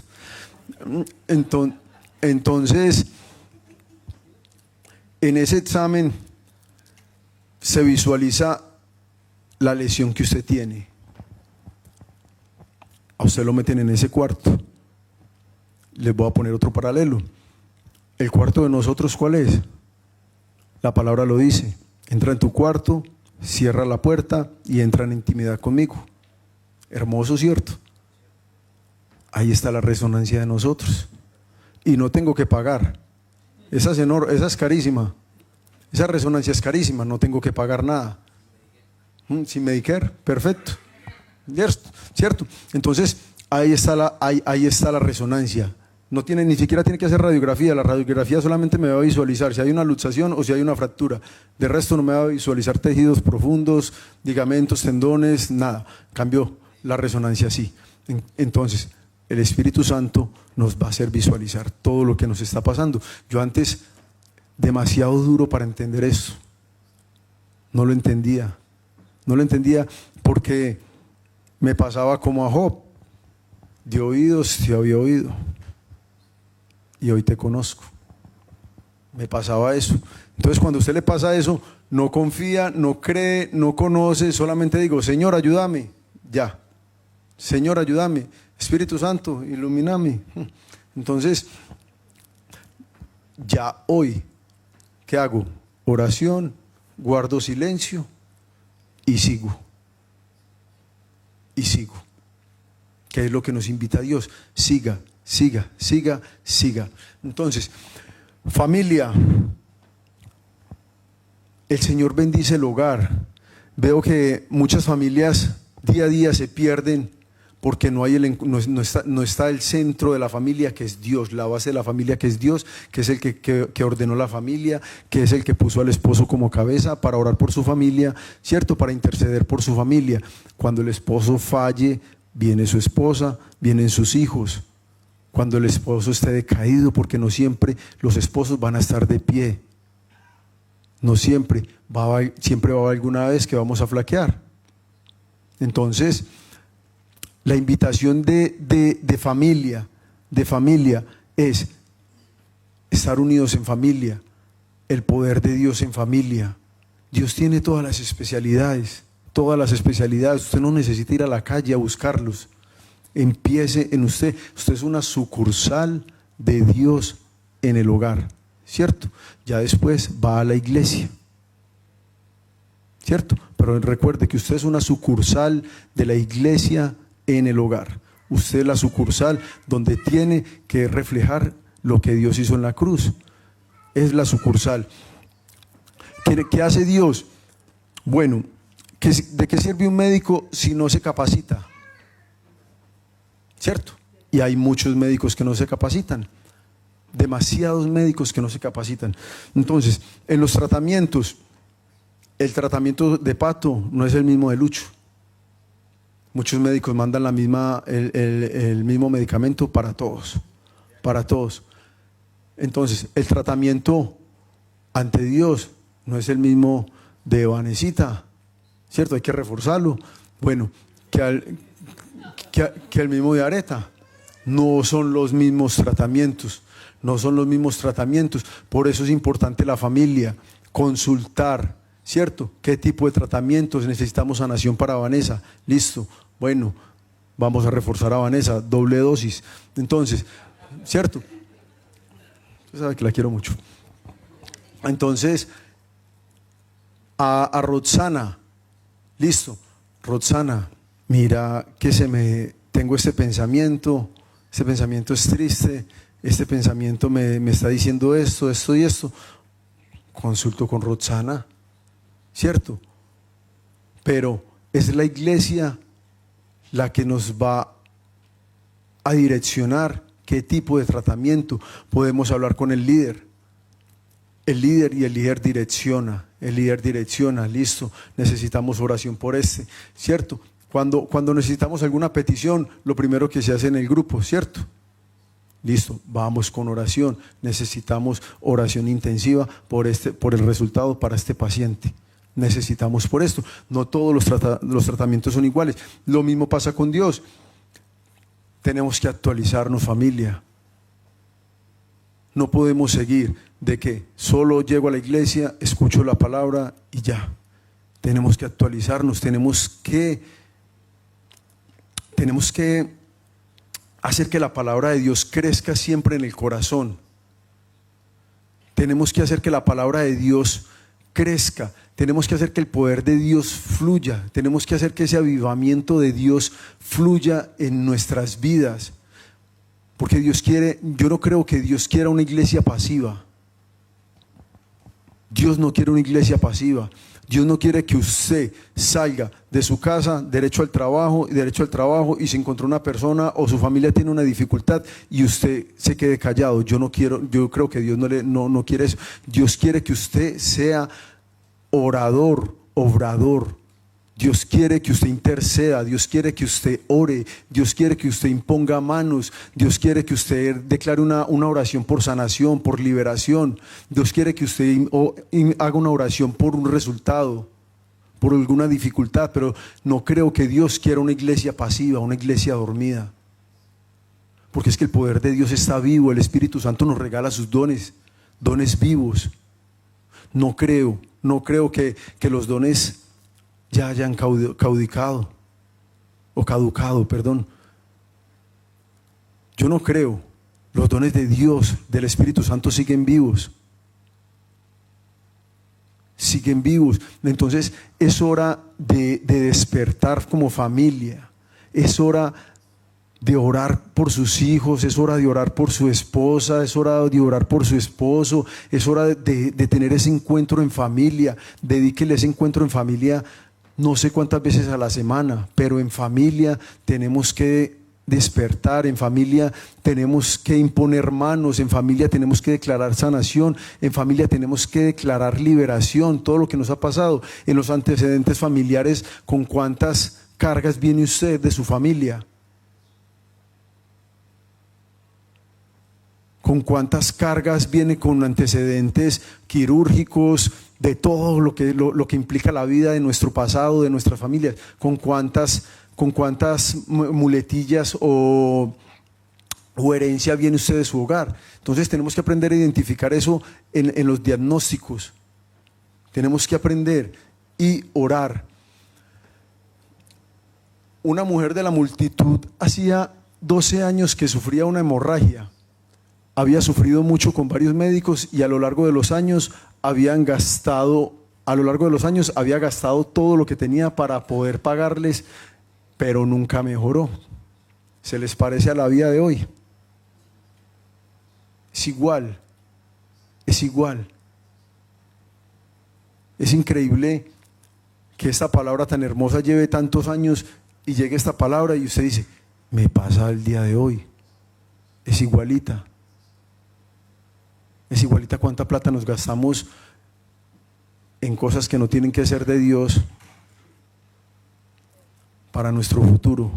Entonces, en ese examen se visualiza la lesión que usted tiene. A usted lo meten en ese cuarto. Les voy a poner otro paralelo. El cuarto de nosotros, ¿cuál es? La palabra lo dice: entra en tu cuarto, cierra la puerta y entra en intimidad conmigo. Hermoso, ¿cierto? Ahí está la resonancia de nosotros. Y no tengo que pagar. Esa es carísima. Esa resonancia es carísima, no tengo que pagar nada. Sin Medicare, perfecto. ¿Cierto? Entonces, ahí está la resonancia. Ni siquiera tiene que hacer radiografía. La radiografía solamente me va a visualizar si hay una luxación o si hay una fractura. De resto no me va a visualizar tejidos profundos, ligamentos, tendones, nada. Cambió la resonancia así. Entonces, el Espíritu Santo nos va a hacer visualizar todo lo que nos está pasando. Yo antes, demasiado duro para entender esto. No lo entendía porque me pasaba como a Job. De oídos te había oído y hoy te conozco. Me pasaba eso. Entonces, cuando a usted le pasa eso, no confía, no cree, no conoce, solamente digo: Señor, ayúdame. Ya. Señor, ayúdame. Espíritu Santo, ilumíname. Entonces, ya hoy, ¿qué hago? Oración, guardo silencio y sigo. ¿Qué es lo que nos invita Dios? Siga. Entonces, familia, el Señor bendice el hogar. Veo que muchas familias día a día se pierden porque no está el centro de la familia, que es Dios, la base de la familia, que es Dios, que es el que ordenó la familia, que es el que puso al esposo como cabeza para orar por su familia, ¿cierto? Para interceder por su familia. Cuando el esposo falle, viene su esposa, vienen sus hijos. Cuando el esposo esté decaído, porque no siempre los esposos van a estar de pie. No siempre, siempre va a haber alguna vez que vamos a flaquear. Entonces, la invitación de familia es estar unidos en familia, el poder de Dios en familia. Dios tiene todas las especialidades. Usted no necesita ir a la calle a buscarlos. Empiece en usted. Usted es una sucursal de Dios en el hogar, ¿cierto? Ya después va a la iglesia, ¿cierto? Pero recuerde que usted es una sucursal de la iglesia en el hogar. Usted es la sucursal donde tiene que reflejar lo que Dios hizo en la cruz. Es la sucursal. ¿Qué hace Dios? Bueno, ¿de qué sirve un médico si no se capacita? ¿Cierto? Y hay muchos médicos que no se capacitan. Demasiados médicos que no se capacitan. Entonces, en los tratamientos, el tratamiento de Pato no es el mismo de Lucho. Muchos médicos mandan el mismo medicamento para todos. Para todos. Entonces, el tratamiento ante Dios no es el mismo de Vanesita, ¿cierto? Hay que reforzarlo. Bueno, que el mismo de Areta. No son los mismos tratamientos, no son los mismos tratamientos. Por eso es importante la familia, consultar, ¿cierto? ¿Qué tipo de tratamientos necesitamos sanación para Vanessa? Listo, bueno, vamos a reforzar a Vanessa, doble dosis. Entonces, ¿cierto? Usted sabe que la quiero mucho. Entonces, a Roxana, listo, Roxana, mira que tengo este pensamiento es triste, este pensamiento me está diciendo esto y esto. Consulto con Roxana, ¿cierto? Pero es la iglesia la que nos va a direccionar qué tipo de tratamiento. Podemos hablar con el líder. El líder direcciona, listo, necesitamos oración por ¿cierto? Cuando necesitamos alguna petición, lo primero que se hace en el grupo, ¿cierto? Listo, vamos con oración, necesitamos oración intensiva por el resultado para este paciente. Necesitamos por esto. No todos los tratamientos son iguales. Lo mismo pasa con Dios. Tenemos que actualizarnos, familia. No podemos seguir de que solo llego a la iglesia, escucho la palabra y ya. Tenemos que actualizarnos, tenemos que hacer que la palabra de Dios crezca siempre en el corazón. Tenemos que hacer que la palabra de Dios crezca. Tenemos que hacer que el poder de Dios fluya. Tenemos que hacer que ese avivamiento de Dios fluya en nuestras vidas. Porque yo no creo que Dios quiera una iglesia pasiva. Dios no quiere una iglesia pasiva. Dios no quiere que usted salga de su casa derecho al trabajo y se encontró una persona o su familia tiene una dificultad y usted se quede callado. Yo creo que Dios no quiere eso. Dios quiere que usted sea orador, obrador. Dios quiere que usted interceda, Dios quiere que usted ore, Dios quiere que usted imponga manos, Dios quiere que usted declare una oración por sanación, por liberación. Dios quiere que usted haga una oración por un resultado, por alguna dificultad, pero no creo que Dios quiera una iglesia pasiva, una iglesia dormida. Porque es que el poder de Dios está vivo, el Espíritu Santo nos regala sus dones vivos. No creo que los dones ya hayan caducado. Yo no creo. Los dones de Dios, del Espíritu Santo siguen vivos. Entonces es hora de despertar como familia. Es hora de orar por sus hijos, es hora de orar por su esposa, es hora de orar por su esposo, es hora de tener ese encuentro en familia. Dedíquele ese encuentro en familia no sé cuántas veces a la semana, pero en familia tenemos que despertar, en familia tenemos que imponer manos, en familia tenemos que declarar sanación, en familia tenemos que declarar liberación, todo lo que nos ha pasado en los antecedentes familiares. ¿Con cuántas cargas viene usted de su familia? ¿Con cuántas cargas viene con antecedentes quirúrgicos, de todo lo que implica la vida de nuestro pasado, de nuestras familias? ¿Con cuántas muletillas o herencia viene usted de su hogar? Entonces tenemos que aprender a identificar eso en los diagnósticos. Tenemos que aprender y orar. Una mujer de la multitud hacía 12 años que sufría una hemorragia. Había sufrido mucho con varios médicos y a lo largo de los años había gastado todo lo que tenía para poder pagarles, pero nunca mejoró. ¿Se les parece a la vida de hoy? Es igual. Es increíble que esta palabra tan hermosa lleve tantos años y llegue esta palabra y usted dice, me pasa el día de hoy, es igualita. Es igualita cuánta plata nos gastamos en cosas que no tienen que ser de Dios para nuestro futuro.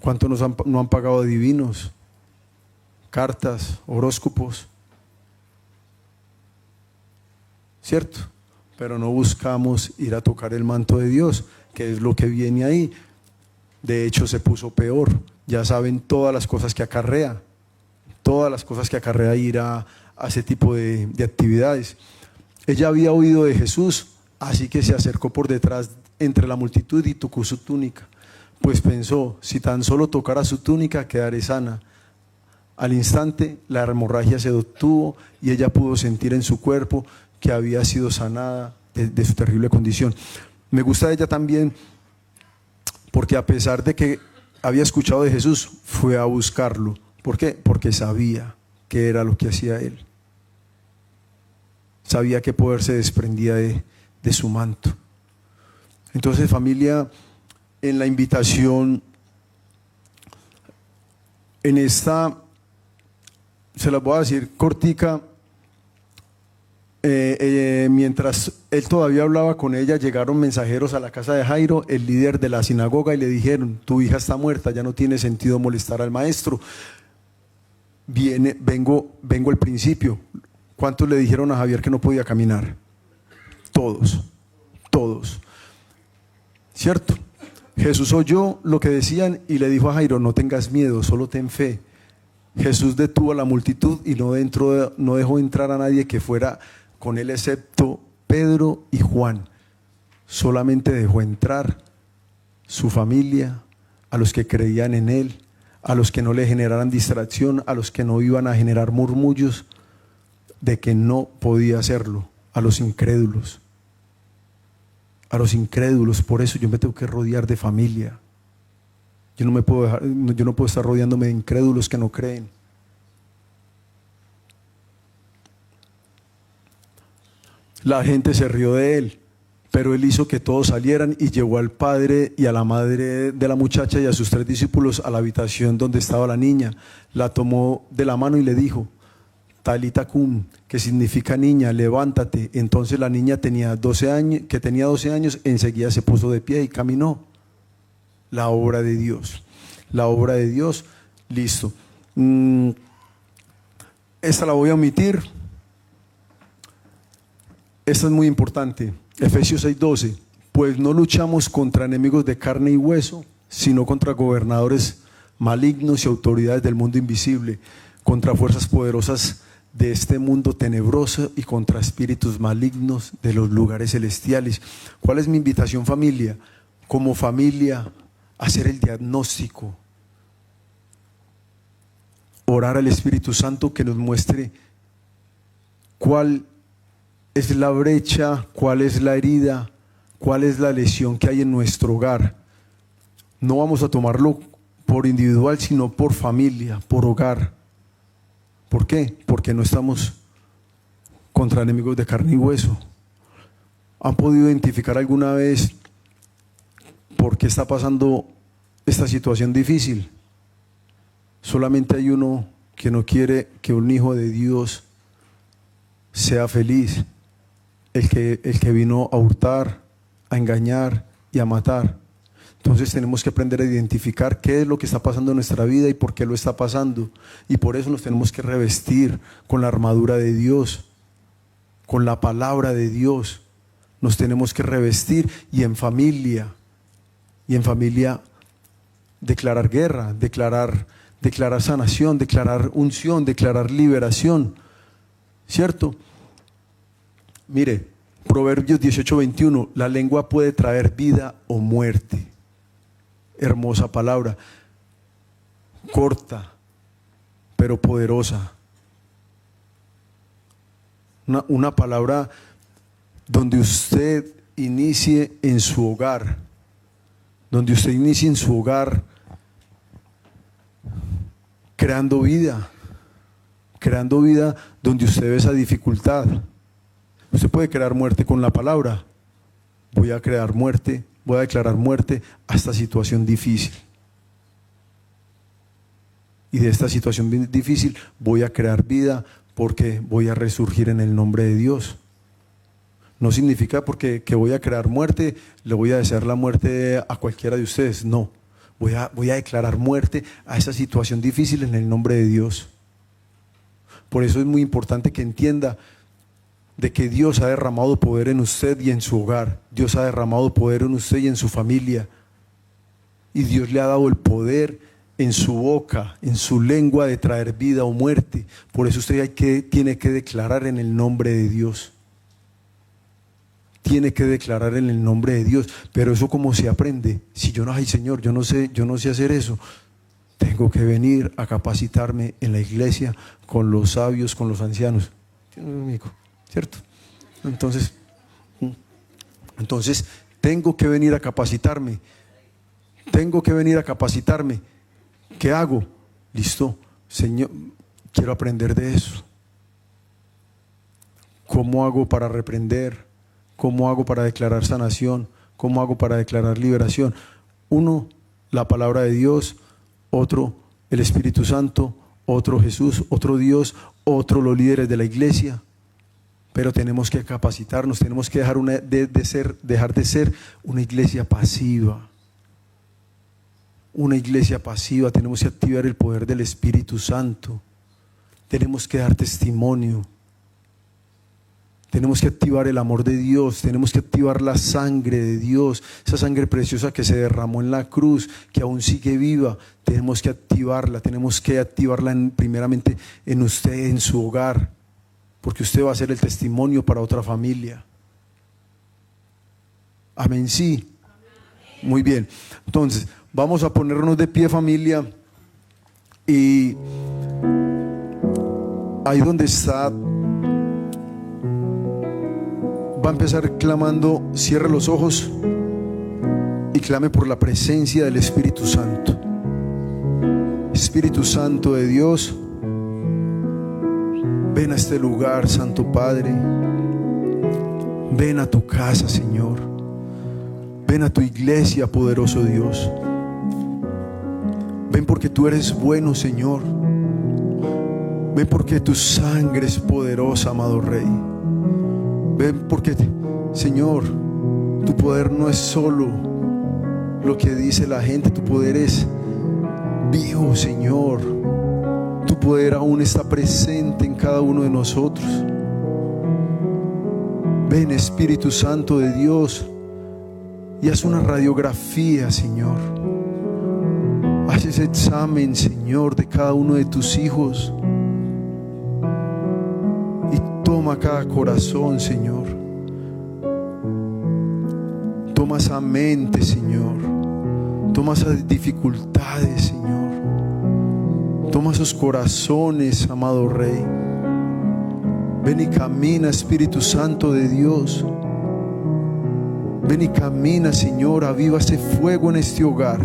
¿Cuánto no han pagado de divinos, cartas, horóscopos? ¿Cierto? Pero no buscamos ir a tocar el manto de Dios, que es lo que viene ahí. De hecho se puso peor. Ya saben todas las cosas que acarrea ir a ese tipo de actividades. Ella había oído de Jesús, así que se acercó por detrás entre la multitud y tocó su túnica, pues pensó, si tan solo tocara su túnica quedaré sana. Al instante la hemorragia se detuvo y ella pudo sentir en su cuerpo que había sido sanada de su terrible condición. Me gusta ella también porque a pesar de que había escuchado de Jesús, fue a buscarlo. ¿Por qué? Porque sabía que era lo que hacía él. Sabía qué poder se desprendía de su manto. Entonces, familia, en la invitación, en esta, se las voy a decir cortica, mientras él todavía hablaba con ella, llegaron mensajeros a la casa de Jairo, el líder de la sinagoga, y le dijeron, tu hija está muerta, ya no tiene sentido molestar al maestro. Vengo al principio. ¿Cuántos le dijeron a Javier que no podía caminar? Todos. ¿Cierto? Jesús oyó lo que decían y le dijo a Jairo, no tengas miedo, solo ten fe. Jesús detuvo a la multitud y no dejó entrar a nadie que fuera con él excepto Pedro y Juan. Solamente dejó entrar su familia, a los que creían en él, a los que no le generaran distracción, a los que no iban a generar murmullos de que no podía hacerlo, a los incrédulos. Por eso yo me tengo que rodear de familia. Yo no puedo estar rodeándome de incrédulos que no creen. La gente se rió de él, pero él hizo que todos salieran y llevó al padre y a la madre de la muchacha y a sus 3 discípulos a la habitación donde estaba la niña. La tomó de la mano y le dijo, Talita cum, que significa niña, levántate. Entonces la niña tenía 12 años, enseguida se puso de pie y caminó. La obra de Dios, listo. Esta la voy a omitir. Esta es muy importante. Efesios 6:12, pues no luchamos contra enemigos de carne y hueso, sino contra gobernadores malignos y autoridades del mundo invisible, contra fuerzas poderosas de este mundo tenebroso y contra espíritus malignos de los lugares celestiales. ¿Cuál es mi invitación, familia? Como familia, hacer el diagnóstico, orar al Espíritu Santo que nos muestre cuál es la brecha, cuál es la herida, cuál es la lesión que hay en nuestro hogar. No vamos a tomarlo por individual, sino por familia, por hogar. ¿Por qué? Porque no estamos contra enemigos de carne y hueso. ¿Han podido identificar alguna vez por qué está pasando esta situación difícil? Solamente hay uno que no quiere que un hijo de Dios sea feliz. El que vino a hurtar, a engañar y a matar. Entonces tenemos que aprender a identificar qué es lo que está pasando en nuestra vida y por qué lo está pasando. Y por eso nos tenemos que revestir con la armadura de Dios, con la palabra de Dios. Nos tenemos que revestir y en familia declarar guerra, declarar sanación, declarar unción, declarar liberación. ¿Cierto? Mire, Proverbios 18:21, la lengua puede traer vida o muerte. Hermosa palabra, corta, pero poderosa. Una palabra donde usted inicie en su hogar, creando vida donde usted ve esa dificultad. Usted puede crear muerte con la palabra. voy a declarar muerte a esta situación difícil. Y de esta situación difícil voy a crear vida porque voy a resurgir en el nombre de Dios. No significa porque que voy a crear muerte, le voy a desear la muerte a cualquiera de ustedes. No, voy a declarar muerte a esa situación difícil en el nombre de Dios. Por eso es muy importante que entienda de que Dios ha derramado poder en usted y en su hogar. Dios ha derramado poder en usted y en su familia. Y Dios le ha dado el poder en su boca, en su lengua, de traer vida o muerte. Por eso usted tiene que declarar en el nombre de Dios. Tiene que declarar en el nombre de Dios. Pero eso, ¿cómo se aprende? Si yo no, ay Señor, yo no sé hacer eso. Tengo que venir a capacitarme en la iglesia con los sabios, con los ancianos. ¿Cierto? Entonces tengo que venir a capacitarme. ¿Qué hago? Listo, Señor, quiero aprender de eso. ¿Cómo hago para reprender? ¿Cómo hago para declarar sanación? ¿Cómo hago para declarar liberación? Uno, la palabra de Dios. Otro, el Espíritu Santo. Otro, Jesús. Otro, Dios. Otro, los líderes de la iglesia. Pero tenemos que capacitarnos, tenemos que dejar de ser una iglesia pasiva. Una iglesia pasiva, tenemos que activar el poder del Espíritu Santo. Tenemos que dar testimonio. Tenemos que activar el amor de Dios, tenemos que activar la sangre de Dios, esa sangre preciosa que se derramó en la cruz, que aún sigue viva. Tenemos que activarla primeramente en usted, en su hogar, porque usted va a ser el testimonio para otra familia. Amén, sí. Muy bien. Entonces, vamos a ponernos de pie, familia, y ahí donde está, va a empezar clamando. Cierre los ojos y clame por la presencia del Espíritu Santo. Espíritu Santo de Dios, ven a este lugar, Santo Padre. Ven a tu casa, Señor. Ven a tu iglesia, poderoso Dios. Ven porque tú eres bueno, Señor. Ven porque tu sangre es poderosa, amado Rey. Ven porque, Señor, tu poder no es solo lo que dice la gente. Tu poder es vivo, Señor. Tu poder aún está presente en cada uno de nosotros. Ven, Espíritu Santo de Dios, y haz una radiografía, Señor. Haz ese examen, Señor, de cada uno de tus hijos. Toma cada corazón, Señor. Toma esa mente, Señor. Toma esas dificultades, Señor. Toma esos corazones, amado Rey. Ven y camina, Espíritu Santo de Dios. Ven y camina, Señor. Aviva ese fuego en este hogar.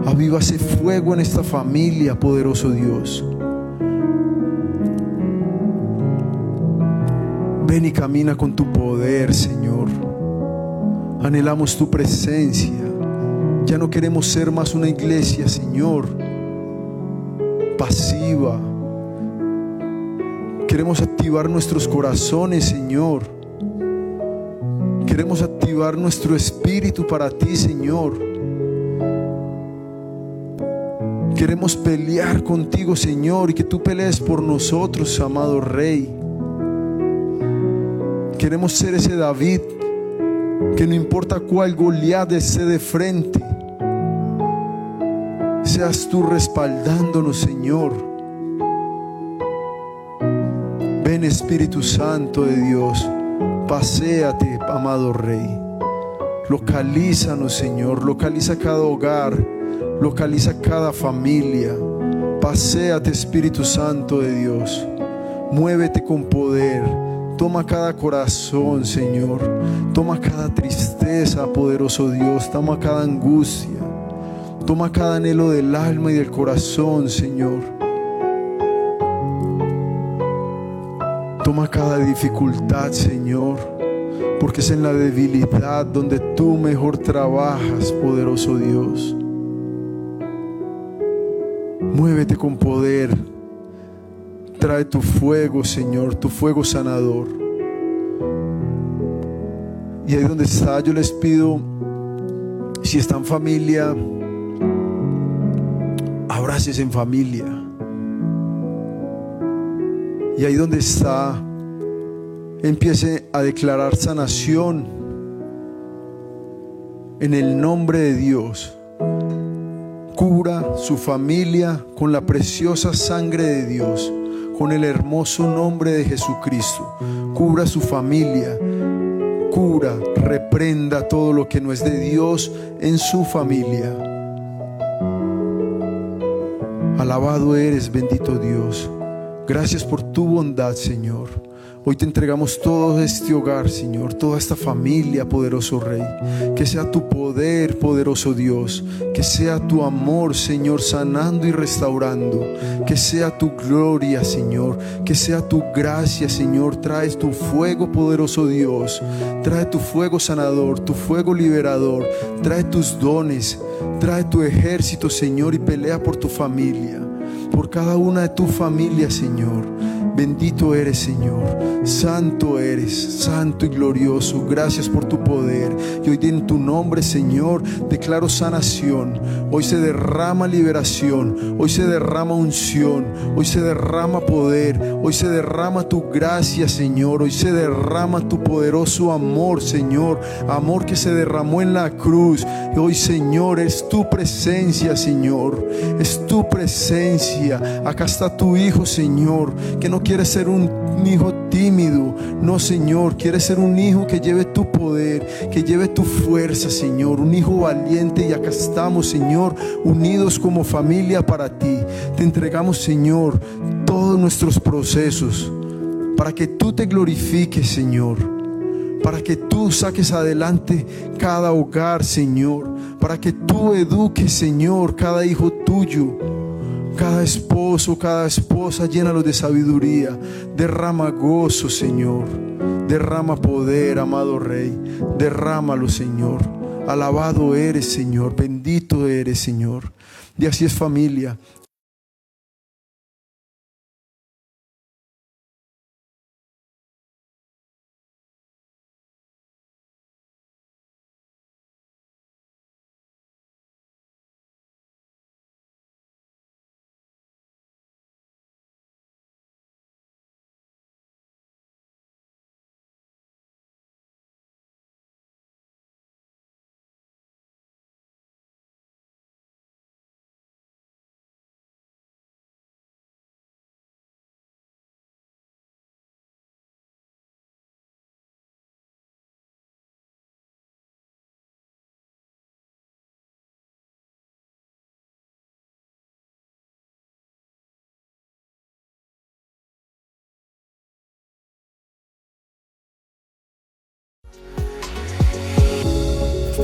Aviva ese fuego en esta familia, poderoso Dios. Ven y camina con tu poder, Señor. Anhelamos tu presencia. Ya no queremos ser más una iglesia, Señor, pasiva. Queremos activar nuestros corazones, Señor. Queremos activar nuestro espíritu para ti, Señor. Queremos pelear contigo, Señor, y que tú pelees por nosotros, amado Rey. Queremos ser ese David, que no importa cuál Goliat esté de frente, seas tú respaldándonos, Señor. Ven, Espíritu Santo de Dios, paséate, amado Rey. Localízanos, Señor, localiza cada hogar, localiza cada familia. Paséate, Espíritu Santo de Dios, muévete con poder. Toma cada corazón, Señor. Toma cada tristeza, poderoso Dios. Toma cada angustia. Toma cada anhelo del alma y del corazón, Señor. Toma cada dificultad, Señor. porque es en la debilidad donde tú mejor trabajas, poderoso Dios. Muévete con poder. Trae tu fuego, Señor, tu fuego sanador. Y ahí donde está, yo les pido, si está en familia, abraces en familia. Y ahí donde está, empiece a declarar sanación en el nombre de Dios. Cubra su familia con la preciosa sangre de Dios, con el hermoso nombre de Jesucristo. Cubra su familia, cura, reprenda todo lo que no es de Dios en su familia. Alabado eres, bendito Dios. Gracias por tu bondad, Señor. Hoy te entregamos todo este hogar, Señor, toda esta familia, poderoso Rey. Que sea tu poder, poderoso Dios. Que sea tu amor, Señor, sanando y restaurando. Que sea tu gloria, Señor. Que sea tu gracia, Señor. Traes tu fuego, poderoso Dios. Trae tu fuego sanador, tu fuego liberador. Trae tus dones. Trae tu ejército, Señor, y pelea por tu familia. Por cada una de tu familia, Señor. Bendito eres, Señor. Santo eres, santo y glorioso. Gracias por tu poder. Y hoy en tu nombre, Señor, declaro sanación. Hoy se derrama liberación. Hoy se derrama unción. Hoy se derrama poder. Hoy se derrama tu gracia, Señor. Hoy se derrama tu poderoso amor, Señor. Amor que se derramó en la cruz. Y hoy, Señor, es tu presencia, Señor. Es tu presencia. Acá está tu Hijo, Señor, que no quiere ser un hijo tímido. No, Señor, quiere ser un hijo que lleve tu poder, que lleve tu fuerza, Señor. Un hijo valiente. Y acá estamos, Señor, unidos como familia para ti. Te entregamos, Señor, todos nuestros procesos para que tú te glorifiques, Señor. Para que tú saques adelante cada hogar, Señor. Para que tú eduques, Señor, cada hijo tuyo. Cada esposo, cada esposa, llénalos de sabiduría. Derrama gozo, Señor. Derrama poder, amado Rey. Derrámalo, Señor. Alabado eres, Señor. Bendito eres, Señor. Y así es, familia.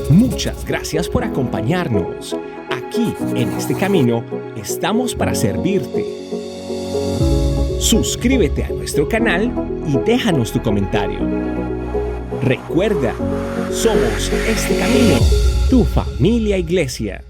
Muchas gracias por acompañarnos. Aquí, en este camino, estamos para servirte. Suscríbete a nuestro canal y déjanos tu comentario. Recuerda, somos Este Camino, tu familia iglesia.